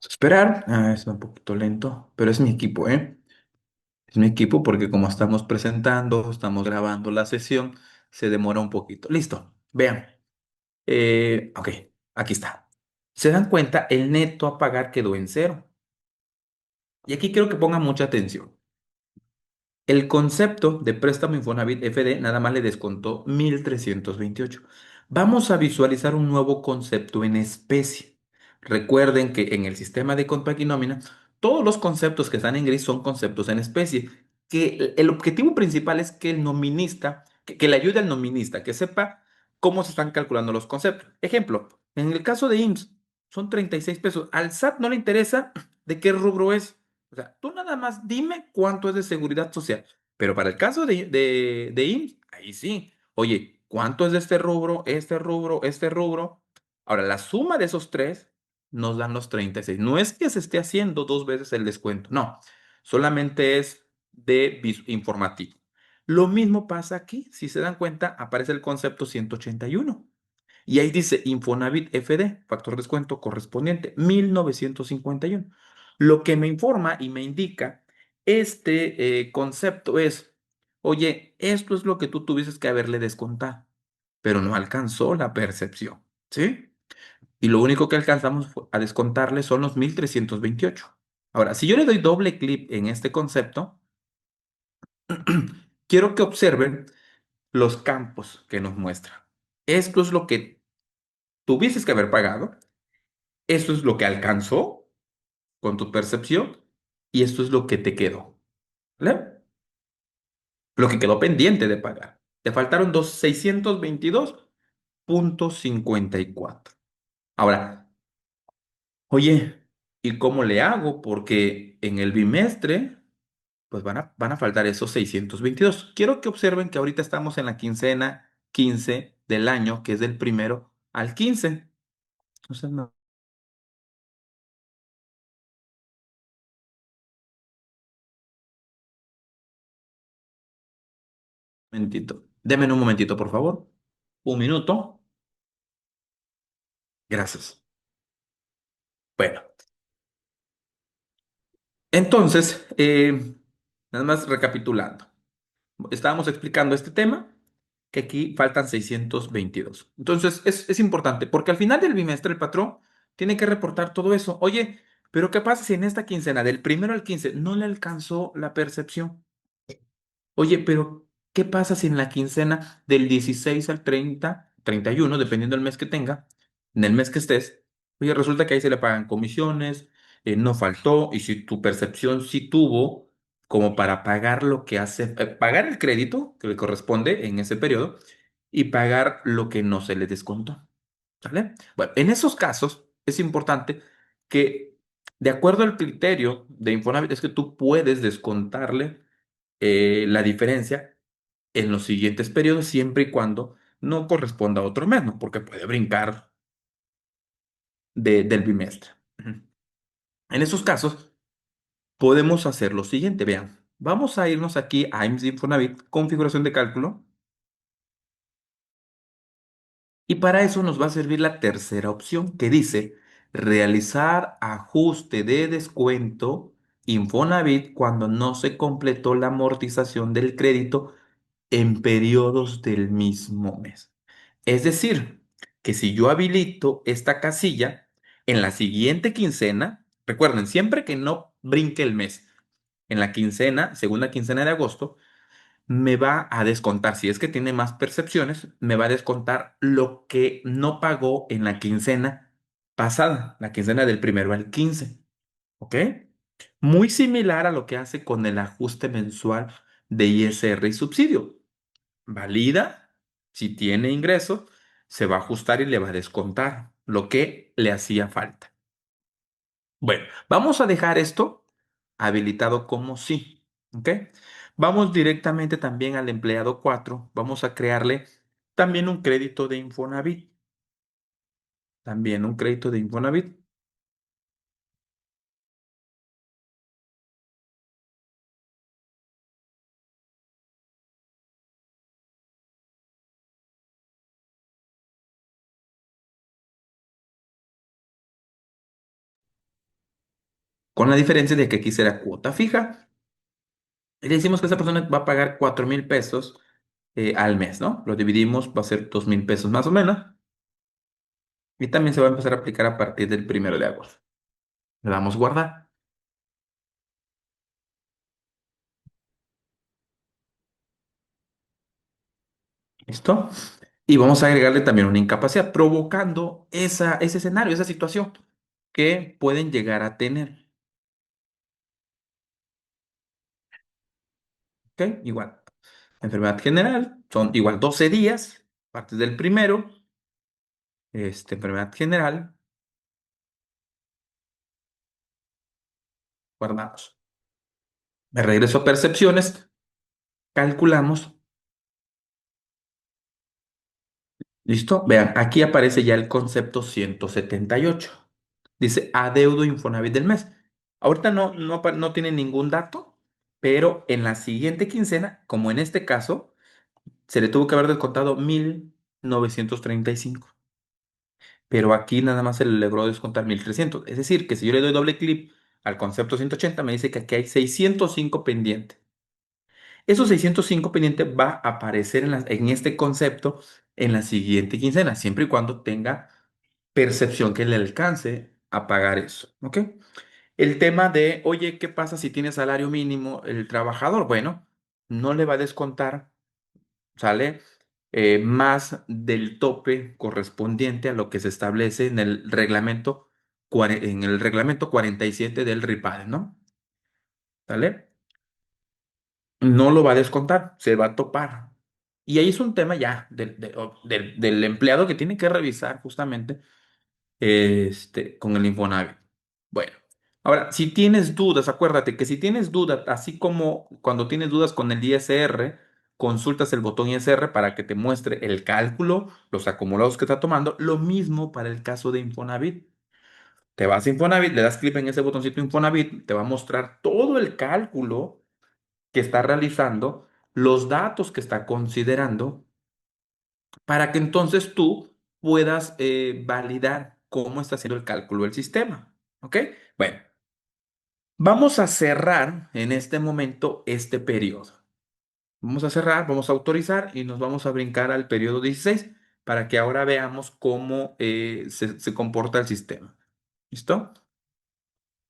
Esperar. Es un poquito lento, pero es mi equipo, ¿eh? Es mi equipo porque como estamos presentando, estamos grabando la sesión, se demora un poquito. Listo. Vean. Ok, aquí está. ¿Se dan cuenta? El neto a pagar quedó en cero. Y aquí quiero que pongan mucha atención. El concepto de préstamo Infonavit FD nada más le descontó 1,328. Vamos a visualizar un nuevo concepto en especie. Recuerden que en el sistema de Compact y Nómina, todos los conceptos que están en gris son conceptos en especie, que el objetivo principal es que el nominista, que le ayude al nominista, que sepa cómo se están calculando los conceptos. Ejemplo, en el caso de IMSS, son 36 pesos. Al SAT no le interesa de qué rubro es. O sea, tú nada más dime cuánto es de seguridad social. Pero para el caso de IMSS, ahí sí. Oye, ¿cuánto es de este rubro, este rubro, este rubro? Ahora, la suma de esos tres nos dan los 36. No es que se esté haciendo dos veces el descuento, no. Solamente es de informativo. Lo mismo pasa aquí. Si se dan cuenta, aparece el concepto 181. Y ahí dice Infonavit FD, factor descuento correspondiente, 1,951. Lo que me informa y me indica este concepto es, oye, esto es lo que tú tuvieses que haberle descontado, pero no alcanzó la percepción, ¿sí? Y lo único que alcanzamos a descontarle son los 1,328. Ahora, si yo le doy doble clic en este concepto, quiero que observen los campos que nos muestra. Esto es lo que tuvieses que haber pagado. Esto es lo que alcanzó con tu percepción y esto es lo que te quedó, ¿vale? Lo que quedó pendiente de pagar. Te faltaron 622,54. Ahora, oye, ¿y cómo le hago? Porque en el bimestre, pues van a faltar esos 622. Quiero que observen que ahorita estamos en la quincena 15 del año, que es del primero al 15. Entonces, no, un momentito. Denme un momentito, por favor. Un minuto. Gracias. Bueno, entonces, nada más recapitulando. Estábamos explicando este tema, que aquí faltan 622. Entonces, es importante, porque al final del bimestre el patrón tiene que reportar todo eso. Oye, pero ¿qué pasa si en esta quincena, del primero al 15 no le alcanzó la percepción? Oye, pero ¿qué pasa si en la quincena del 16 al 31, dependiendo del mes que tenga, en el mes que estés, oye, resulta que ahí se le pagan comisiones, no faltó, y si tu percepción sí tuvo como para pagar lo que hace, pagar el crédito que le corresponde en ese periodo y pagar lo que no se le descontó, ¿sale? Bueno, en esos casos es importante que, de acuerdo al criterio de Infonavit, es que tú puedes descontarle la diferencia en los siguientes periodos siempre y cuando no corresponda a otro mes, ¿no? Porque puede brincar del bimestre. Ujú. En esos casos, podemos hacer lo siguiente, vean. Vamos a irnos aquí a IMSS Infonavit, configuración de cálculo, y para eso nos va a servir la tercera opción que dice realizar ajuste de descuento Infonavit cuando no se completó la amortización del crédito en periodos del mismo mes. Es decir, que si yo habilito esta casilla en la siguiente quincena, recuerden, siempre que no brinque el mes, en la quincena, segunda quincena de agosto, me va a descontar, si es que tiene más percepciones, me va a descontar lo que no pagó en la quincena pasada, la quincena del primero al 15. ¿Ok? Muy similar a lo que hace con el ajuste mensual de ISR y subsidio. Valida, si tiene ingreso, se va a ajustar y le va a descontar lo que le hacía falta. Bueno, vamos a dejar esto habilitado como sí. ¿Ok? Vamos directamente también al empleado 4. Vamos a crearle también un crédito de Infonavit. También un crédito de Infonavit. Con la diferencia de que aquí será cuota fija. Y le decimos que esa persona va a pagar 4,000 pesos al mes, ¿no? Lo dividimos, va a ser 2,000 pesos más o menos. Y también se va a empezar a aplicar a partir del 1 de agosto. Le damos guardar. ¿Listo? Y vamos a agregarle también una incapacidad, provocando ese escenario, esa situación que pueden llegar a tener. ¿Ok? Igual. Enfermedad general, son igual 12 días, a partir del primero. Enfermedad general, guardamos. Me regreso a percepciones, calculamos. ¿Listo? Vean, aquí aparece ya el concepto 178. Dice adeudo Infonavit del mes. Ahorita no tiene ningún dato, pero en la siguiente quincena, como en este caso, se le tuvo que haber descontado 1,935. Pero aquí nada más se le logró descontar 1,300. Es decir, que si yo le doy doble clic al concepto 180, me dice que aquí hay 605 pendientes. Esos 605 pendientes va a aparecer en este concepto en la siguiente quincena, siempre y cuando tenga percepción que le alcance a pagar eso. ¿Ok? El tema de, oye, ¿qué pasa si tiene salario mínimo el trabajador? Bueno, no le va a descontar, ¿sale? Más del tope correspondiente a lo que se establece en el reglamento 47 del RIPADE, ¿no? ¿Sale? No lo va a descontar, se va a topar. Y ahí es un tema ya del empleado que tiene que revisar justamente con el Infonavit. Bueno, ahora, si tienes dudas, acuérdate que si tienes dudas, así como cuando tienes dudas con el ISR, consultas el botón ISR para que te muestre el cálculo, los acumulados que está tomando, lo mismo para el caso de Infonavit. Te vas a Infonavit, le das clic en ese botoncito Infonavit, te va a mostrar todo el cálculo que está realizando, los datos que está considerando, para que entonces tú puedas validar cómo está haciendo el cálculo del sistema. ¿Ok? Bueno, vamos a cerrar en este momento este periodo. Vamos a cerrar, vamos a autorizar y nos vamos a brincar al periodo 16 para que ahora veamos cómo se comporta el sistema. ¿Listo?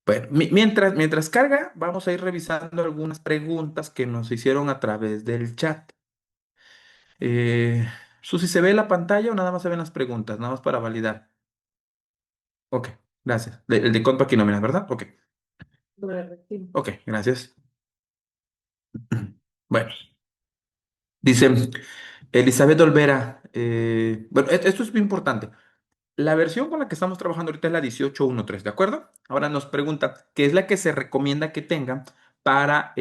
Bueno, mientras carga, vamos a ir revisando algunas preguntas que nos hicieron a través del chat. Susi, ¿se ve la pantalla o nada más se ven las preguntas? Nada más para validar. Ok, gracias. El de Compact Nóminas, ¿verdad? Ok, ok, gracias. Bueno, dice Elizabeth Olvera. Bueno, esto es muy importante. La versión con la que estamos trabajando ahorita es la 18.1.3, ¿de acuerdo? Ahora nos pregunta qué es la que se recomienda que tengan para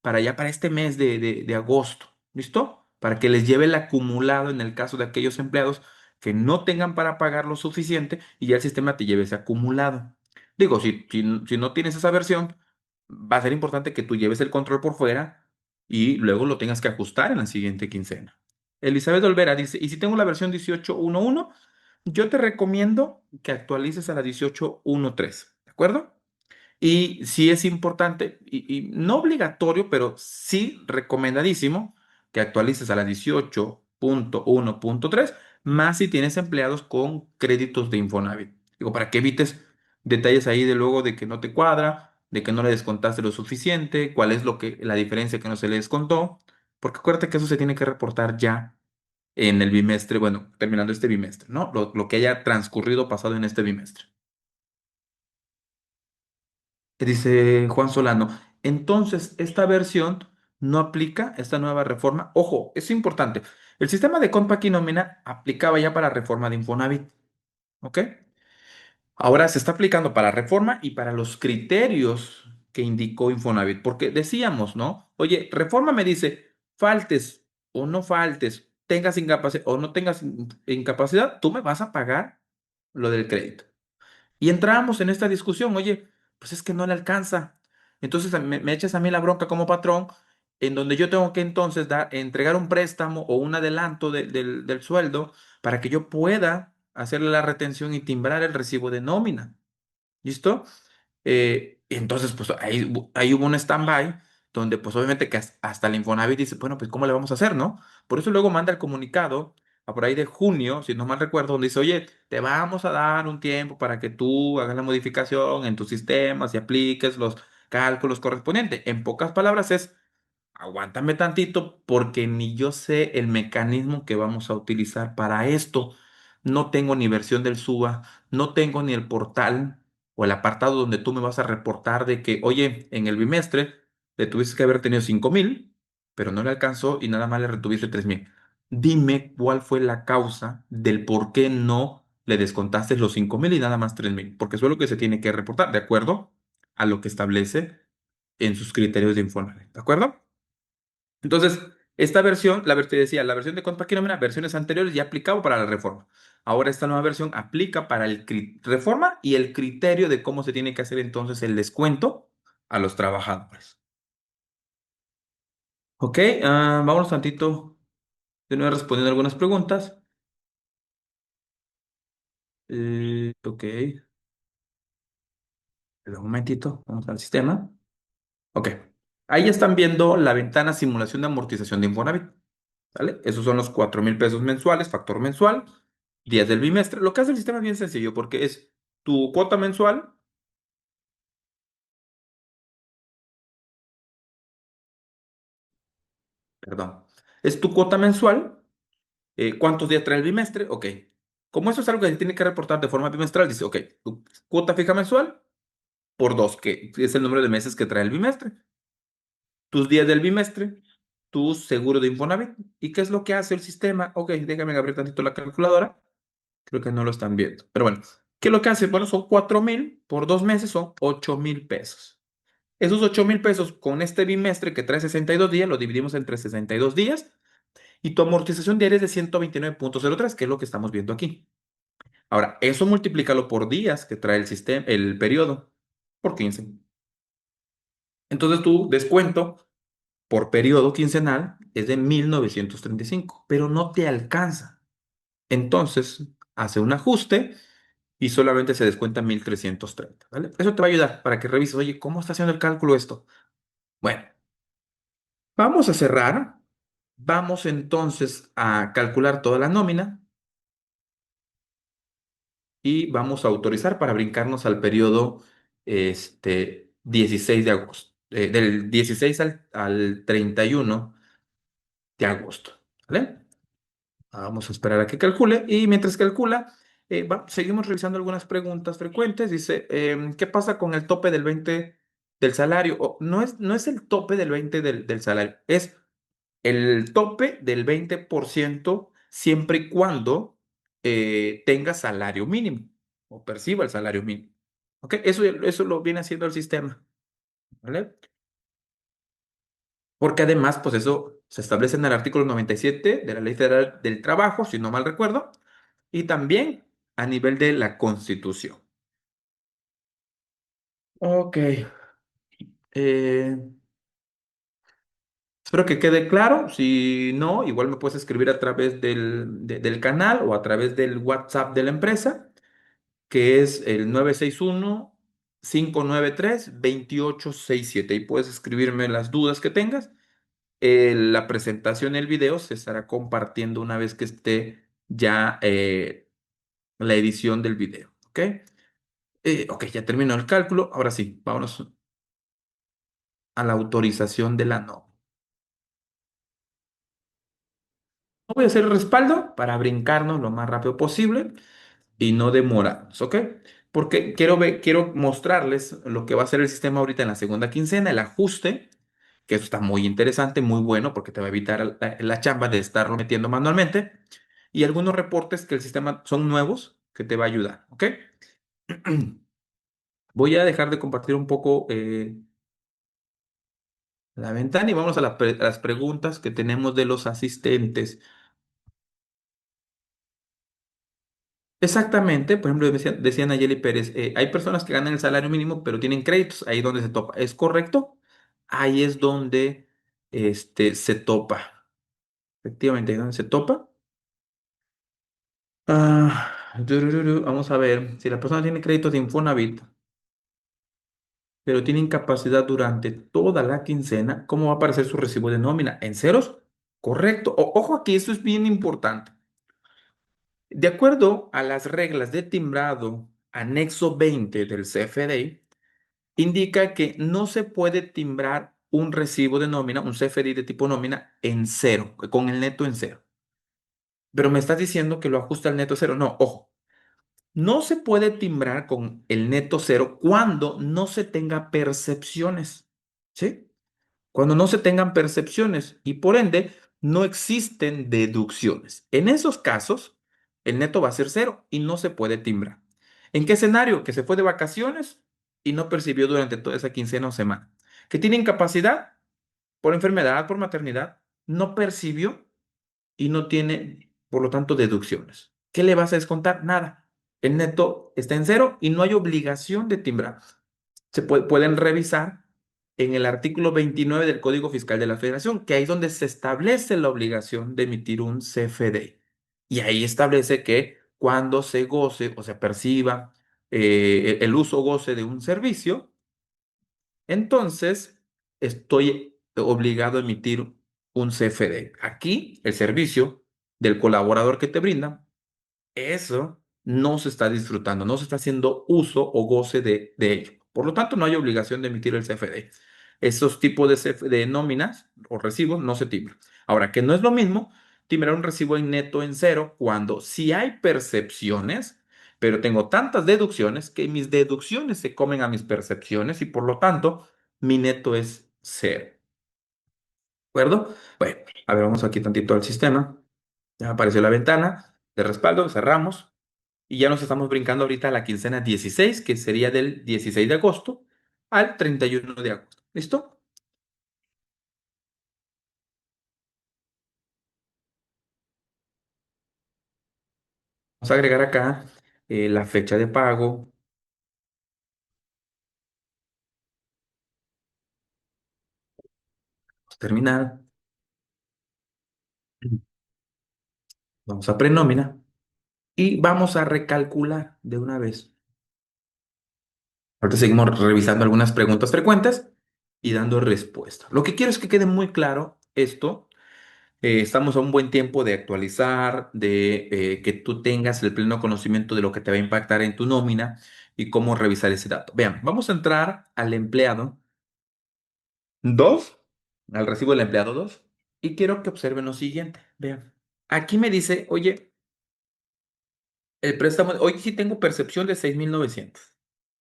para este mes de agosto, ¿listo? Para que les lleve el acumulado en el caso de aquellos empleados que no tengan para pagar lo suficiente y ya el sistema te lleve ese acumulado. Digo, si no tienes esa versión, va a ser importante que tú lleves el control por fuera y luego lo tengas que ajustar en la siguiente quincena. Elizabeth Olvera dice, ¿y si tengo la versión 18.1.1? Yo te recomiendo que actualices a la 18.1.3, ¿de acuerdo? Y sí es importante, y no obligatorio, pero sí recomendadísimo que actualices a la 18.1.3, más si tienes empleados con créditos de Infonavit. Digo, para que evites detalles ahí de luego de que no te cuadra, de que no le descontaste lo suficiente, cuál es la diferencia que no se le descontó, porque acuérdate que eso se tiene que reportar ya en el bimestre, bueno, terminando este bimestre, ¿no? Lo que haya transcurrido pasado en este bimestre. Dice Juan Solano, entonces esta versión no aplica esta nueva reforma. Ojo, es importante. El sistema de Compact y nómina aplicaba ya para reforma de Infonavit, ¿ok? Ahora se está aplicando para reforma y para los criterios que indicó Infonavit, porque decíamos, ¿no? Oye, reforma me dice, faltes o no faltes, tengas incapacidad o no tengas incapacidad, tú me vas a pagar lo del crédito. Y entrábamos en esta discusión, oye, pues es que no le alcanza. Entonces me echas a mí la bronca como patrón, en donde yo tengo que entonces entregar un préstamo o un adelanto del sueldo para que yo pueda hacerle la retención y timbrar el recibo de nómina. ¿Listo? Entonces, pues ahí hubo un stand-by donde pues obviamente que hasta el Infonavit dice, bueno, pues ¿cómo le vamos a hacer, no? Por eso luego manda el comunicado a por ahí de junio, si no mal recuerdo, donde dice, oye, te vamos a dar un tiempo para que tú hagas la modificación en tus sistemas y apliques los cálculos correspondientes. En pocas palabras es, aguántame tantito porque ni yo sé el mecanismo que vamos a utilizar para esto. No tengo ni versión del SUBA, no tengo ni el portal o el apartado donde tú me vas a reportar de que, oye, en el bimestre le tuviste que haber tenido 5,000, pero no le alcanzó y nada más le retuviste 3,000. Dime cuál fue la causa del por qué no le descontaste los 5,000 y nada más 3,000, porque eso es lo que se tiene que reportar, de acuerdo a lo que establece en sus criterios de Infonavit, ¿de acuerdo? Entonces, esta versión, te decía, la versión de Compact Nómina, versiones anteriores ya aplicaba para la reforma. Ahora esta nueva versión aplica para el reforma y el criterio de cómo se tiene que hacer entonces el descuento a los trabajadores. Ok, vámonos tantito de nuevo respondiendo algunas preguntas. Ok, espera un momentito, vamos al sistema. Ok, ahí están viendo la ventana simulación de amortización de Infonavit. ¿Vale? Esos son los 4,000 pesos mensuales, factor mensual, días del bimestre. Lo que hace el sistema es bien sencillo porque es tu cuota mensual, perdón, es tu cuota mensual, cuántos días trae el bimestre, ok. Como eso es algo que se tiene que reportar de forma bimestral, dice, ok, tu cuota fija mensual por dos, que es el número de meses que trae el bimestre, tus días del bimestre, tu seguro de Infonavit. ¿Y qué es lo que hace el sistema? Ok, déjame abrir tantito la calculadora. Creo que no lo están viendo. Pero bueno, ¿qué es lo que hace? Bueno, son 4,000 por 2 meses, son 8,000 pesos. Esos 8,000 pesos con este bimestre que trae 62 días, lo dividimos entre 62 días y tu amortización diaria es de 129,03, que es lo que estamos viendo aquí. Ahora, eso multiplícalo por días que trae el sistema, el periodo, por 15. Entonces tu descuento por periodo quincenal es de 1,935, pero no te alcanza. Entonces, hace un ajuste y solamente se descuenta 1,330, ¿vale? Eso te va a ayudar para que revises, oye, ¿cómo está haciendo el cálculo esto? Bueno, vamos a cerrar. Vamos entonces a calcular toda la nómina y vamos a autorizar para brincarnos al periodo 16 de agosto, del 16 al 31 de agosto, ¿vale? Vamos a esperar a que calcule y mientras calcula, seguimos revisando algunas preguntas frecuentes. Dice, ¿qué pasa con el tope del 20 del salario? No es el tope del 20 del salario, es el tope del 20% siempre y cuando tenga salario mínimo o perciba el salario mínimo. ¿Ok? Eso lo viene haciendo el sistema, ¿vale? Porque además, pues eso se establece en el artículo 97 de la Ley Federal del Trabajo, si no mal recuerdo, y también a nivel de la Constitución. Ok. eh, Espero que quede claro. Si no, igual me puedes escribir a través del canal o a través del WhatsApp de la empresa, que es el 961-593-2867. Y puedes escribirme las dudas que tengas. La presentación, el video, se estará compartiendo una vez que esté ya la edición del video. ¿Ok? Ok, ya terminó el cálculo. Ahora sí, vámonos. a la autorización de la nómina. No voy a hacer el respaldo para brincarnos lo más rápido posible y no demorarnos, ¿ok? Porque quiero mostrarles lo que va a hacer el sistema ahorita en la segunda quincena, el ajuste, que eso está muy interesante, muy bueno, porque te va a evitar la chamba de estarlo metiendo manualmente, y algunos reportes que el sistema son nuevos, que te va a ayudar, ¿ok? Voy a dejar de compartir un poco la ventana y vamos a, a las preguntas que tenemos de los asistentes. Exactamente, por ejemplo, decía Nayeli Pérez, hay personas que ganan el salario mínimo pero tienen créditos, ahí es donde se topa. ¿Es correcto? Ahí es donde se topa. Efectivamente, ahí es donde se topa. Vamos a ver, si la persona tiene créditos de Infonavit, pero tiene incapacidad durante toda la quincena, ¿cómo va a aparecer su recibo de nómina? ¿En ceros? Correcto. Ojo aquí, esto es bien importante. De acuerdo a las reglas de timbrado, anexo 20 del CFDI, indica que no se puede timbrar un recibo de nómina, un CFDI de tipo nómina, en cero, con el neto en cero. Pero me estás diciendo que lo ajusta al neto cero. No, ojo, no se puede timbrar con el neto cero cuando no se tenga percepciones, ¿sí? Cuando no se tengan percepciones y por ende no existen deducciones. En esos casos, el neto va a ser cero y no se puede timbrar. ¿En qué escenario? Que se fue de vacaciones y no percibió durante toda esa quincena o semana. Que tiene incapacidad por enfermedad, por maternidad, no percibió y no tiene, por lo tanto, deducciones. ¿Qué le vas a descontar? Nada. El neto está en cero y no hay obligación de timbrar. Pueden revisar en el artículo 29 del Código Fiscal de la Federación, que ahí es donde se establece la obligación de emitir un CFDI. Y ahí establece que cuando se goce o se perciba el uso o goce de un servicio, entonces estoy obligado a emitir un CFDI. Aquí, el servicio del colaborador que te brinda eso no se está disfrutando, no se está haciendo uso o goce de ello. Por lo tanto, no hay obligación de emitir el CFD. Esos tipos de nóminas o recibos no se timbran. Ahora, que no es lo mismo timbrar un recibo en neto en cero cuando sí hay percepciones, pero tengo tantas deducciones que mis deducciones se comen a mis percepciones y por lo tanto mi neto es cero. ¿De acuerdo? Bueno, a ver, vamos aquí tantito al sistema. Ya apareció la ventana de respaldo, cerramos. Y ya nos estamos brincando ahorita a la quincena 16, que sería del 16 de agosto al 31 de agosto. ¿Listo? Vamos a agregar acá la fecha de pago. Vamos a terminar. Vamos a prenómina. Y vamos a recalcular de una vez. Ahorita seguimos revisando algunas preguntas frecuentes y dando respuesta. Lo que quiero es que quede muy claro esto. Estamos a un buen tiempo de actualizar, de que tú tengas el pleno conocimiento de lo que te va a impactar en tu nómina y cómo revisar ese dato. Vean, vamos a entrar al empleado 2, al recibo del empleado 2, y quiero que observen lo siguiente. Vean, aquí me dice, oye, el préstamo, hoy sí tengo percepción de 6,900.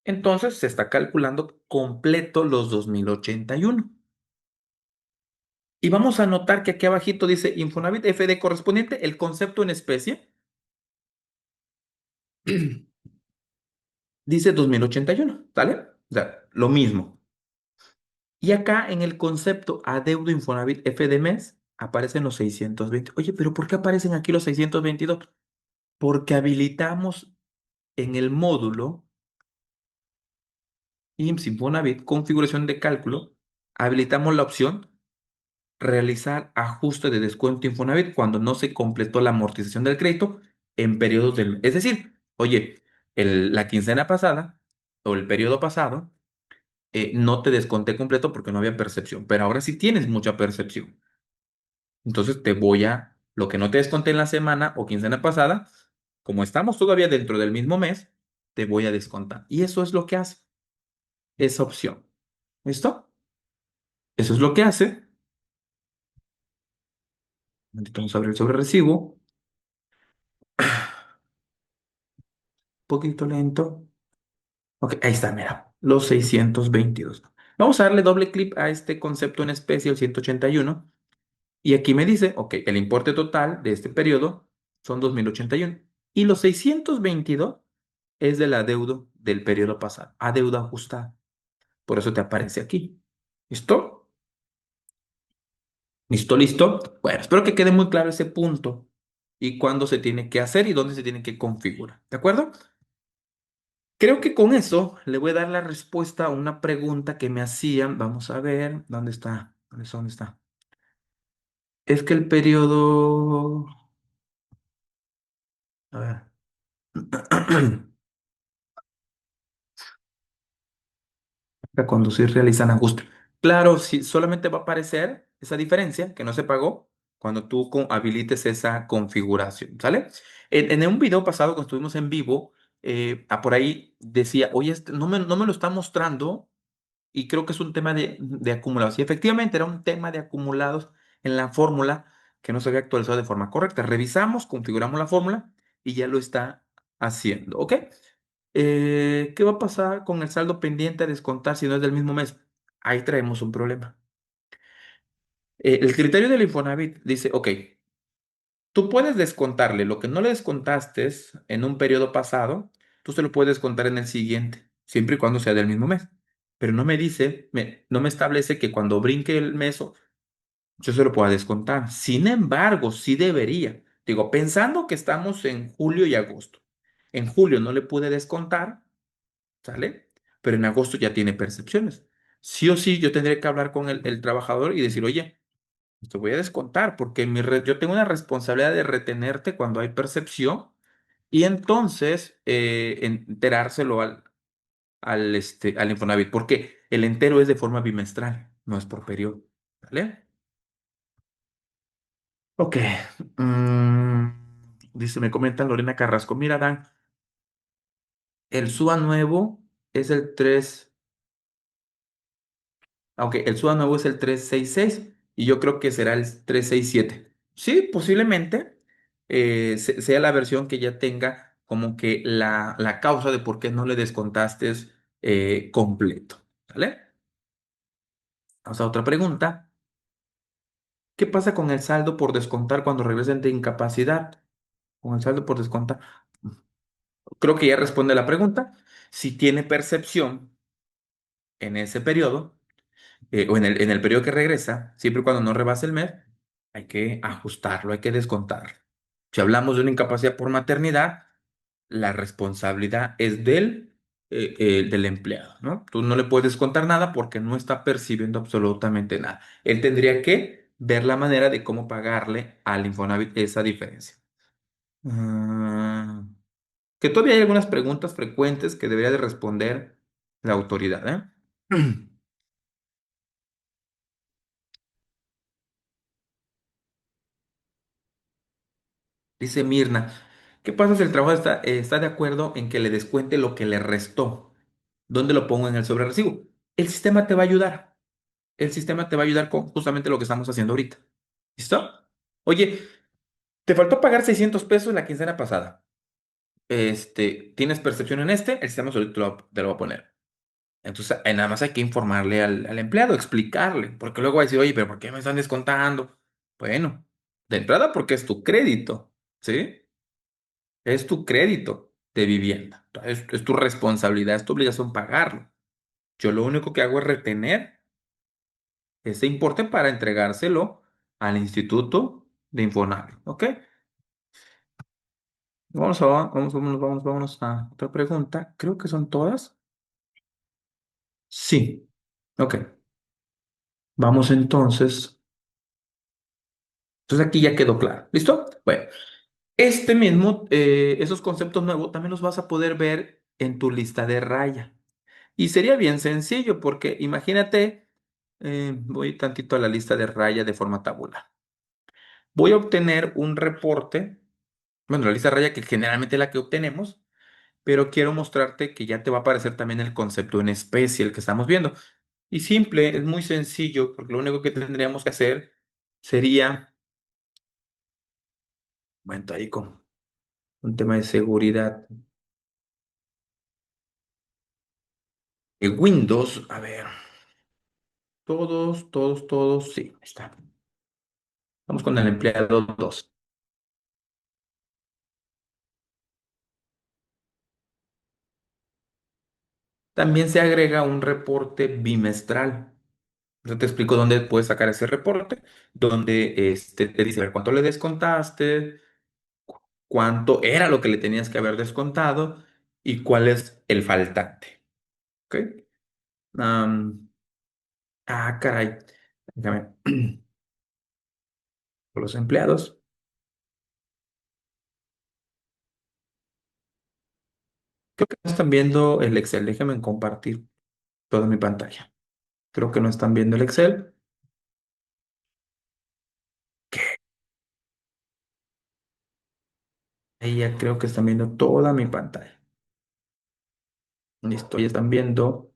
Entonces se está calculando completo los 2,081. Y vamos a notar que aquí abajito dice Infonavit FD correspondiente, el concepto en especie. Dice 2,081, ¿sale? O sea, lo mismo. Y acá en el concepto adeudo Infonavit F de mes aparecen los 620. Oye, pero ¿por qué aparecen aquí los 622? Porque habilitamos en el módulo IMSS Infonavit, configuración de cálculo, habilitamos la opción realizar ajuste de descuento Infonavit cuando no se completó la amortización del crédito en periodos del... Es decir, oye, la quincena pasada o el periodo pasado no te desconté completo porque no había percepción, pero ahora sí tienes mucha percepción. Entonces lo que no te desconté en la semana o quincena pasada, como estamos todavía dentro del mismo mes, te voy a descontar. Y eso es lo que hace esa opción. ¿Listo? Eso es lo que hace. Vamos a abrir el sobre recibo. Un poquito lento. Ok, ahí está, mira. Los 622. Vamos a darle doble clic a este concepto en especie, el 181. Y aquí me dice, ok, el importe total de este periodo son 2081. Y los 622 es del adeudo del periodo pasado. Adeudo ajustado. Por eso te aparece aquí. ¿Listo? ¿Listo, listo? Bueno, espero que quede muy claro ese punto y cuándo se tiene que hacer y dónde se tiene que configurar. ¿De acuerdo? Creo que con eso le voy a dar la respuesta a una pregunta que me hacían. Vamos a ver, ¿dónde está? ¿Dónde está? Es que el periodo... A ver. A conducir realizan ajuste. Claro, si solamente va a aparecer esa diferencia que no se pagó cuando tú habilites esa configuración, ¿sale? En un video pasado, cuando estuvimos en vivo, por ahí decía, oye, no me lo está mostrando y creo que es un tema de acumulados. Y efectivamente era un tema de acumulados en la fórmula que no se había actualizado de forma correcta. Revisamos, configuramos la fórmula y ya lo está haciendo, ¿ok? ¿Qué va a pasar con el saldo pendiente a descontar si no es del mismo mes? Ahí traemos un problema. El criterio del Infonavit dice, ok, tú puedes descontarle lo que no le descontaste en un periodo pasado, tú se lo puedes descontar en el siguiente, siempre y cuando sea del mismo mes. Pero no me dice, no me establece que cuando brinque el mes, yo se lo pueda descontar. Sin embargo, sí debería. Digo, pensando que estamos en julio y agosto. En julio no le pude descontar. ¿Sale? Pero en agosto ya tiene percepciones. Sí o sí, yo tendré que hablar con el trabajador y decir, oye, te voy a descontar porque yo tengo una responsabilidad de retenerte cuando hay percepción y entonces enterárselo al Infonavit, porque el entero es de forma bimestral, no es por periodo. ¿Vale? Ok. Mm, dice, me comenta Lorena Carrasco, mira, Dan, el SUA nuevo es el 3. Aunque el SUA nuevo es el 366 y yo creo que será el 367. Sí, posiblemente sea la versión que ya tenga como que la causa de por qué no le descontaste completo. ¿Vale? Vamos a otra pregunta. ¿Qué pasa con el saldo por descontar cuando regresen de incapacidad? Con el saldo por descontar. Creo que ya responde la pregunta. Si tiene percepción en ese periodo o en el periodo que regresa, siempre y cuando no rebase el mes, hay que ajustarlo, hay que descontarlo. Si hablamos de una incapacidad por maternidad, la responsabilidad es del empleado, ¿no? Tú no le puedes descontar nada porque no está percibiendo absolutamente nada. Él tendría que ver la manera de cómo pagarle al Infonavit esa diferencia. Ah, que todavía hay algunas preguntas frecuentes que debería de responder la autoridad, ¿eh? Dice Mirna, ¿qué pasa si el trabajador está de acuerdo en que le descuente lo que le restó? ¿Dónde lo pongo en el sobre recibo? El sistema te va a ayudar. El sistema te va a ayudar con justamente lo que estamos haciendo ahorita. ¿Listo? Oye, te faltó pagar 600 pesos la quincena pasada. ¿Tienes percepción en este? El sistema solito te lo va a poner. Entonces, nada más hay que informarle al empleado, explicarle, porque luego va a decir, oye, pero ¿por qué me están descontando? Bueno, de entrada porque es tu crédito, ¿sí? Es tu crédito de vivienda. Es tu responsabilidad, es tu obligación pagarlo. Yo lo único que hago es retener ese importe para entregárselo al Instituto de Infonavit. ¿Ok? Vámonos a otra pregunta. Creo que son todas. Sí. Ok. Vamos entonces. Entonces aquí ya quedó claro. ¿Listo? Bueno, esos conceptos nuevos también los vas a poder ver en tu lista de raya. Y sería bien sencillo porque imagínate, voy tantito a la lista de raya de forma tabular. Voy a obtener un reporte, bueno, la lista de raya que generalmente es la que obtenemos, pero quiero mostrarte que ya te va a aparecer también el concepto en especie, el que estamos viendo. Y simple, es muy sencillo, porque lo único que tendríamos que hacer sería, bueno, ahí con un tema de seguridad. Windows, a ver, todos, sí, ahí está. Vamos con el empleado 2. También se agrega un reporte bimestral. Yo te explico dónde puedes sacar ese reporte, donde te dice a ver, cuánto le descontaste, cuánto era lo que le tenías que haber descontado y cuál es el faltante. ¿Ok? Am, caray. Déjame. Por los empleados. Creo que no están viendo el Excel. Déjenme compartir toda mi pantalla. Creo que no están viendo el Excel. Ahí ya creo que están viendo toda mi pantalla. Listo, ya están viendo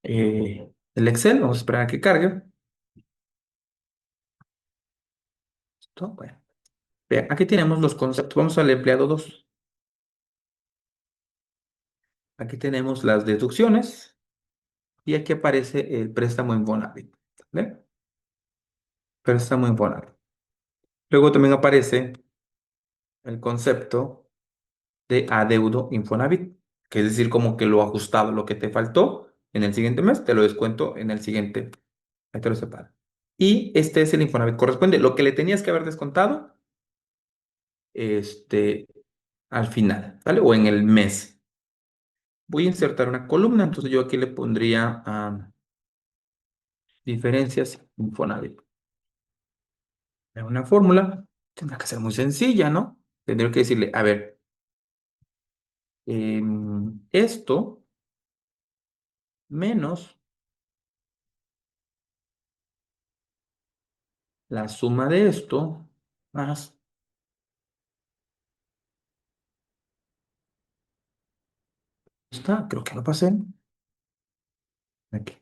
el Excel. Vamos a esperar a que cargue. Listo, bueno. Vean, aquí tenemos los conceptos. Vamos al empleado 2. Aquí tenemos las deducciones y aquí aparece el préstamo Infonavit. ¿Vale? Préstamo Infonavit. Luego también aparece el concepto de adeudo Infonavit, que es decir, como que lo ajustado, lo que te faltó en el siguiente mes, te lo descuento en el siguiente. Ahí te lo separo. Y este es el Infonavit corresponde, lo que le tenías que haber descontado, este, al final, ¿vale? O en el mes. Voy a insertar una columna, entonces yo aquí le pondría diferencias Infonavit. Es una fórmula, tendrá que ser muy sencilla, ¿no? Tendría que decirle, a ver, esto menos la suma de esto más, está, creo que lo pasé aquí.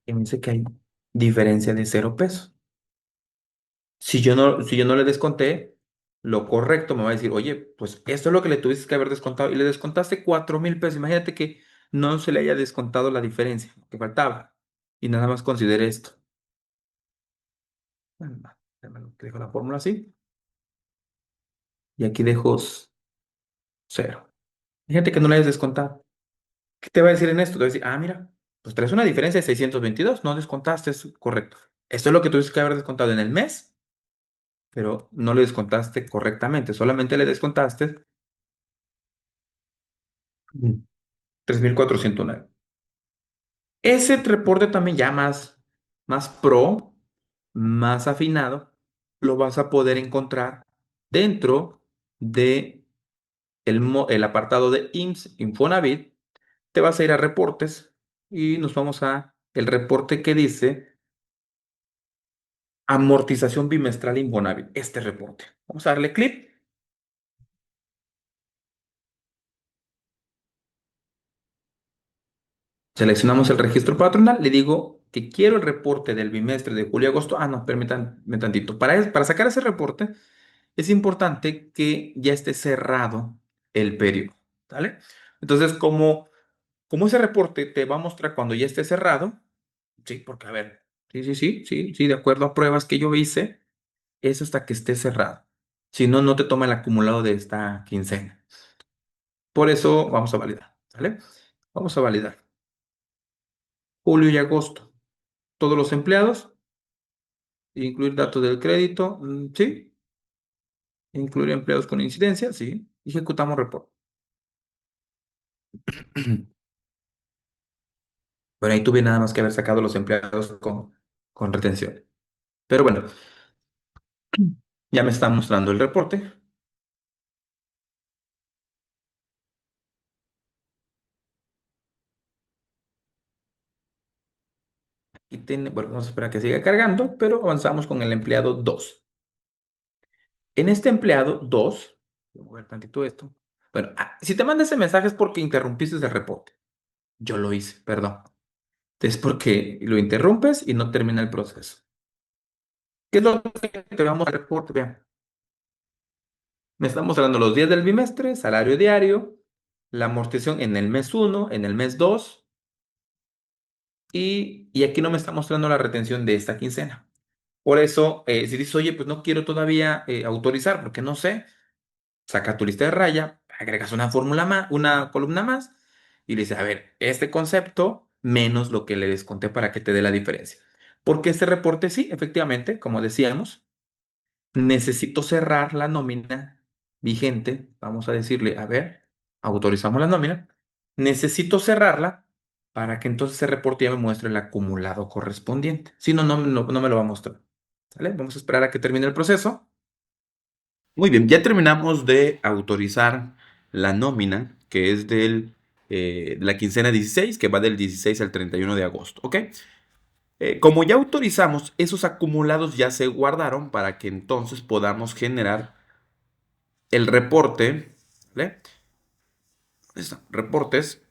Y me dice que hay diferencia de 0 pesos. Si yo no le desconté, lo correcto me va a decir, oye, pues esto es lo que le tuviste que haber descontado y le descontaste 4,000 pesos. Imagínate que no se le haya descontado la diferencia que faltaba y nada más considere esto. Bueno, va, dejo la fórmula así y aquí dejo 0. Fíjate que no le hayas descontado. ¿Qué te va a decir en esto? Te va a decir, mira, pues traes una diferencia de 622, no descontaste, es correcto. Esto es lo que tuviste que haber descontado en el mes, pero no le descontaste correctamente, solamente le descontaste 3,409. Ese reporte también ya más pro, más afinado, lo vas a poder encontrar dentro de el apartado de IMSS Infonavit. Te vas a ir a reportes y nos vamos a el reporte que dice amortización bimestral Infonavit, este reporte. Vamos a darle clic, seleccionamos el registro patronal, le digo que quiero el reporte del bimestre de julio-agosto. No, permítanme tantito. Para sacar ese reporte es importante que ya esté cerrado el periodo, ¿vale? Entonces, como ese reporte te va a mostrar cuando ya esté cerrado, sí, porque a ver, sí, de acuerdo a pruebas que yo hice, es hasta que esté cerrado. Si no, no te toma el acumulado de esta quincena. Por eso vamos a validar, ¿vale? Vamos a validar. Julio y agosto. Todos los empleados, incluir datos del crédito, sí. Incluir empleados con incidencia, sí. Ejecutamos reporte. Bueno, ahí tuve nada más que haber sacado los empleados con retención. Pero bueno, ya me está mostrando el reporte. Bueno, vamos a esperar a que siga cargando, pero avanzamos con el empleado 2. En este empleado 2, voy a mover tantito esto. Bueno, si te manda ese mensaje es porque interrumpiste el reporte. Yo lo hice, perdón. Es porque lo interrumpes y no termina el proceso. ¿Qué es lo que te vamos al reporte? Vean, me están mostrando los días del bimestre, salario diario, la amortización en el mes uno, en el mes 2 y aquí no me está mostrando la retención de esta quincena. Por eso, si dices, oye, pues no quiero todavía autorizar porque no sé, saca tu lista de raya, agregas una fórmula más, una columna más y le dices, a ver, este concepto menos lo que le desconté para que te dé la diferencia. Porque este reporte sí, efectivamente, como decíamos, necesito cerrar la nómina vigente. Vamos a decirle, a ver, autorizamos la nómina. Necesito cerrarla para que entonces ese reporte ya me muestre el acumulado correspondiente. Si no, no me lo va a mostrar. ¿Sale? Vamos a esperar a que termine el proceso. Muy bien, ya terminamos de autorizar la nómina, que es de la quincena 16, que va del 16 al 31 de agosto. ¿Ok? Como ya autorizamos, esos acumulados ya se guardaron para que entonces podamos generar el reporte, ¿vale? Reportes,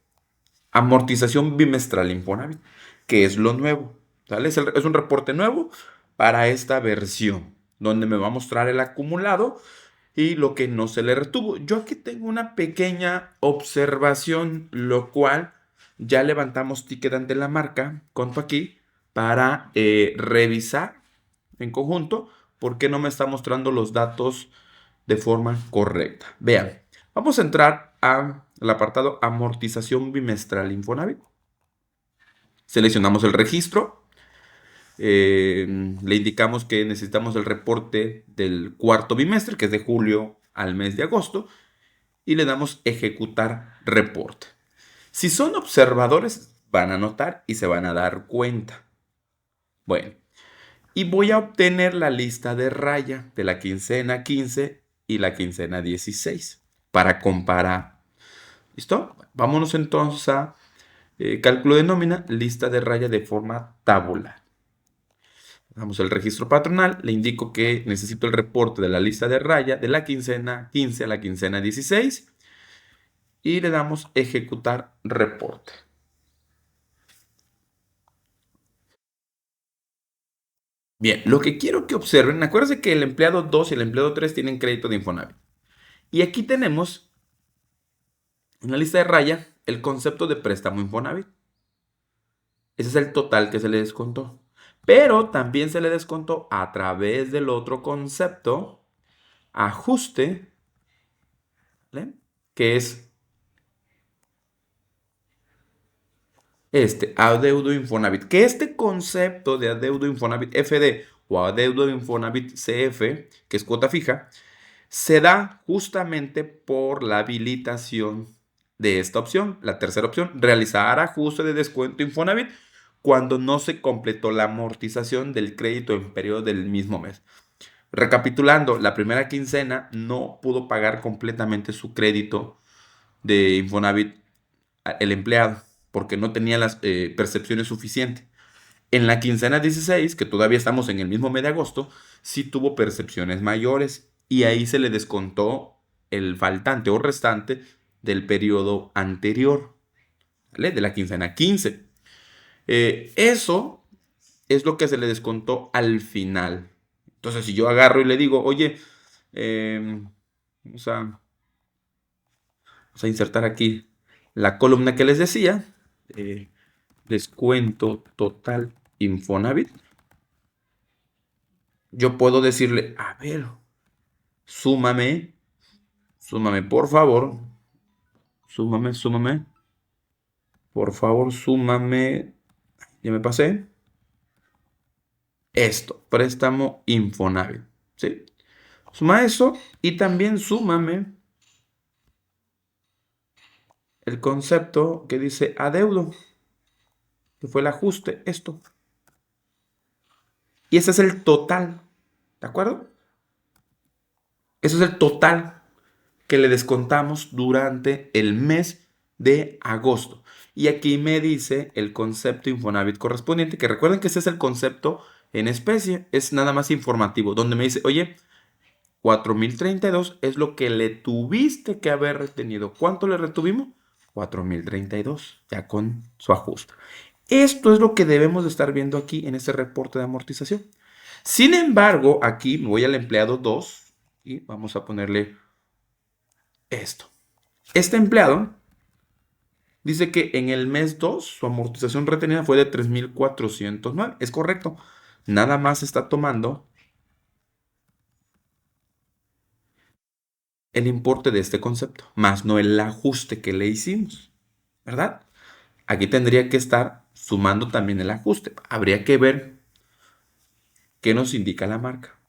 amortización bimestral Infonavit, que es lo nuevo, ¿sale? Es un reporte nuevo para esta versión, donde me va a mostrar el acumulado y lo que no se le retuvo. Yo aquí tengo una pequeña observación, lo cual ya levantamos ticket ante la marca, conto aquí, para revisar en conjunto por qué no me está mostrando los datos de forma correcta. Vean, vamos a entrar al apartado amortización bimestral Infonavit. Seleccionamos el registro. Le indicamos que necesitamos el reporte del cuarto bimestre, que es de julio al mes de agosto, y le damos ejecutar reporte. Si son observadores, van a notar y se van a dar cuenta. Bueno, y voy a obtener la lista de raya de la quincena 15 y la quincena 16 para comparar. ¿Listo? Vámonos entonces a cálculo de nómina, lista de raya de forma tabular. Damos el registro patronal, le indico que necesito el reporte de la lista de raya de la quincena 15 a la quincena 16 y le damos ejecutar reporte. Bien, lo que quiero que observen, acuérdense que el empleado 2 y el empleado 3 tienen crédito de Infonavit. Y aquí tenemos en la lista de raya el concepto de préstamo Infonavit. Ese es el total que se le descontó. Pero también se le descontó a través del otro concepto, ajuste, ¿vale? Que es adeudo Infonavit. Que este concepto de adeudo Infonavit FD o adeudo Infonavit CF, que es cuota fija, se da justamente por la habilitación de esta opción. La tercera opción, realizar ajuste de descuento Infonavit cuando no se completó la amortización del crédito en periodo del mismo mes. Recapitulando, la primera quincena no pudo pagar completamente su crédito de Infonavit el empleado porque no tenía las percepciones suficientes. En la quincena 16, que todavía estamos en el mismo mes de agosto, sí tuvo percepciones mayores y ahí se le descontó el faltante o restante del periodo anterior, ¿vale? De la quincena 15. Eso es lo que se le descontó al final. Entonces, si yo agarro y le digo, oye, eh, vamos a, vamos a insertar aquí la columna que les decía, eh, descuento total Infonavit, yo puedo decirle, a ver, súmame, súmame, por favor, súmame, por favor, súmame, ya me pasé, esto, préstamo Infonavit, ¿sí? Suma eso y también súmame el concepto que dice adeudo, que fue el ajuste, esto. Y ese es el total, ¿de acuerdo? Eso es el total que le descontamos durante el mes de agosto. Y aquí me dice el concepto Infonavit correspondiente, que recuerden que ese es el concepto en especie, es nada más informativo, donde me dice, oye, 4.032 es lo que le tuviste que haber retenido. ¿Cuánto le retuvimos? 4.032, ya con su ajuste. Esto es lo que debemos de estar viendo aquí en este reporte de amortización. Sin embargo, aquí me voy al empleado 2 y vamos a ponerle esto. Este empleado dice que en el mes 2 su amortización retenida fue de 3.409. Es correcto. Nada más está tomando el importe de este concepto, más no el ajuste que le hicimos, ¿verdad? Aquí tendría que estar sumando también el ajuste. Habría que ver qué nos indica la marca.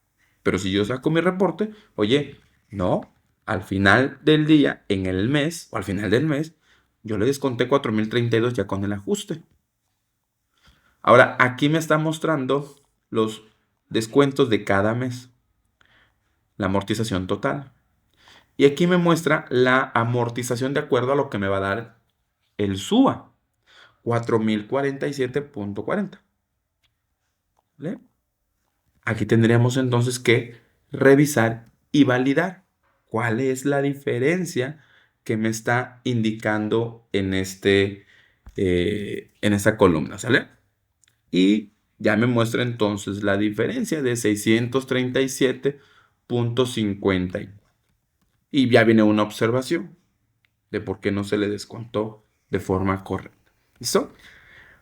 Pero si yo saco mi reporte, oye, no, al final del día, en el mes, o al final del mes, yo le desconté 4.032 ya con el ajuste. Ahora, aquí me está mostrando los descuentos de cada mes, la amortización total. Y aquí me muestra la amortización de acuerdo a lo que me va a dar el SUA, 4.047.40. ¿Vale? Aquí tendríamos entonces que revisar y validar cuál es la diferencia que me está indicando en esta columna, ¿sale? Y ya me muestra entonces la diferencia de 637.50. Y ya viene una observación de por qué no se le descontó de forma correcta. ¿Listo?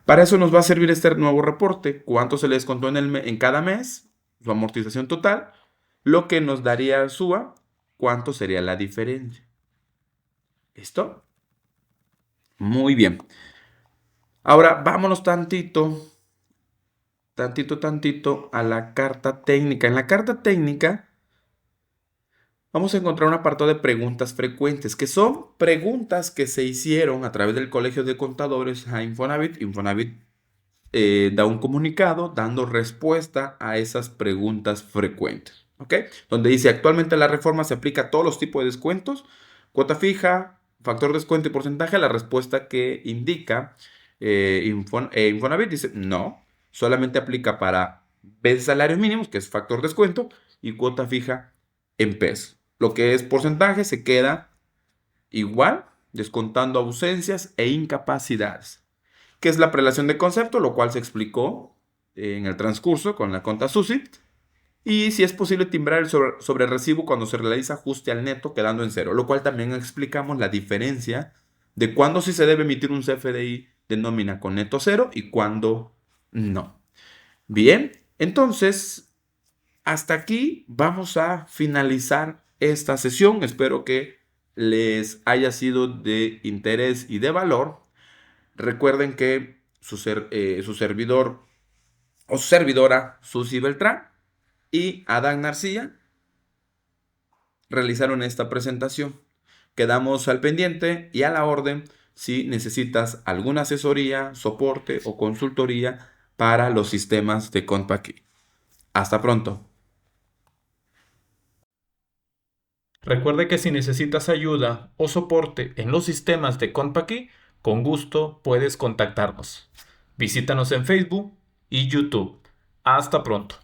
Para eso nos va a servir este nuevo reporte. Cuánto se le descontó en cada mes, su amortización total, lo que nos daría SUA, cuánto sería la diferencia. ¿Listo? Muy bien. Ahora vámonos tantito a la carta técnica. En la carta técnica vamos a encontrar un apartado de preguntas frecuentes, que son preguntas que se hicieron a través del Colegio de Contadores a Infonavit. Infonavit da un comunicado dando respuesta a esas preguntas frecuentes, ¿ok? Donde dice, actualmente la reforma se aplica a todos los tipos de descuentos, cuota fija, factor de descuento y porcentaje. La respuesta que indica Infonavit dice, no, solamente aplica para veces salarios mínimos, que es factor de descuento, y cuota fija en pesos. Lo que es porcentaje se queda igual, descontando ausencias e incapacidades, que es la prelación de concepto, lo cual se explicó en el transcurso con la conta SUSI, y si es posible timbrar el sobre recibo cuando se realiza ajuste al neto quedando en cero, lo cual también explicamos la diferencia de cuándo sí se debe emitir un CFDI de nómina con neto cero y cuándo no. Bien, entonces hasta aquí vamos a finalizar esta sesión. Espero que les haya sido de interés y de valor. Recuerden que su servidor o su servidora Susi Beltrán y Adán Narcía realizaron esta presentación. Quedamos al pendiente y a la orden si necesitas alguna asesoría, soporte o consultoría para los sistemas de CONPACI. Hasta pronto. Recuerde que si necesitas ayuda o soporte en los sistemas de CONPACI, con gusto puedes contactarnos. Visítanos en Facebook y YouTube. Hasta pronto.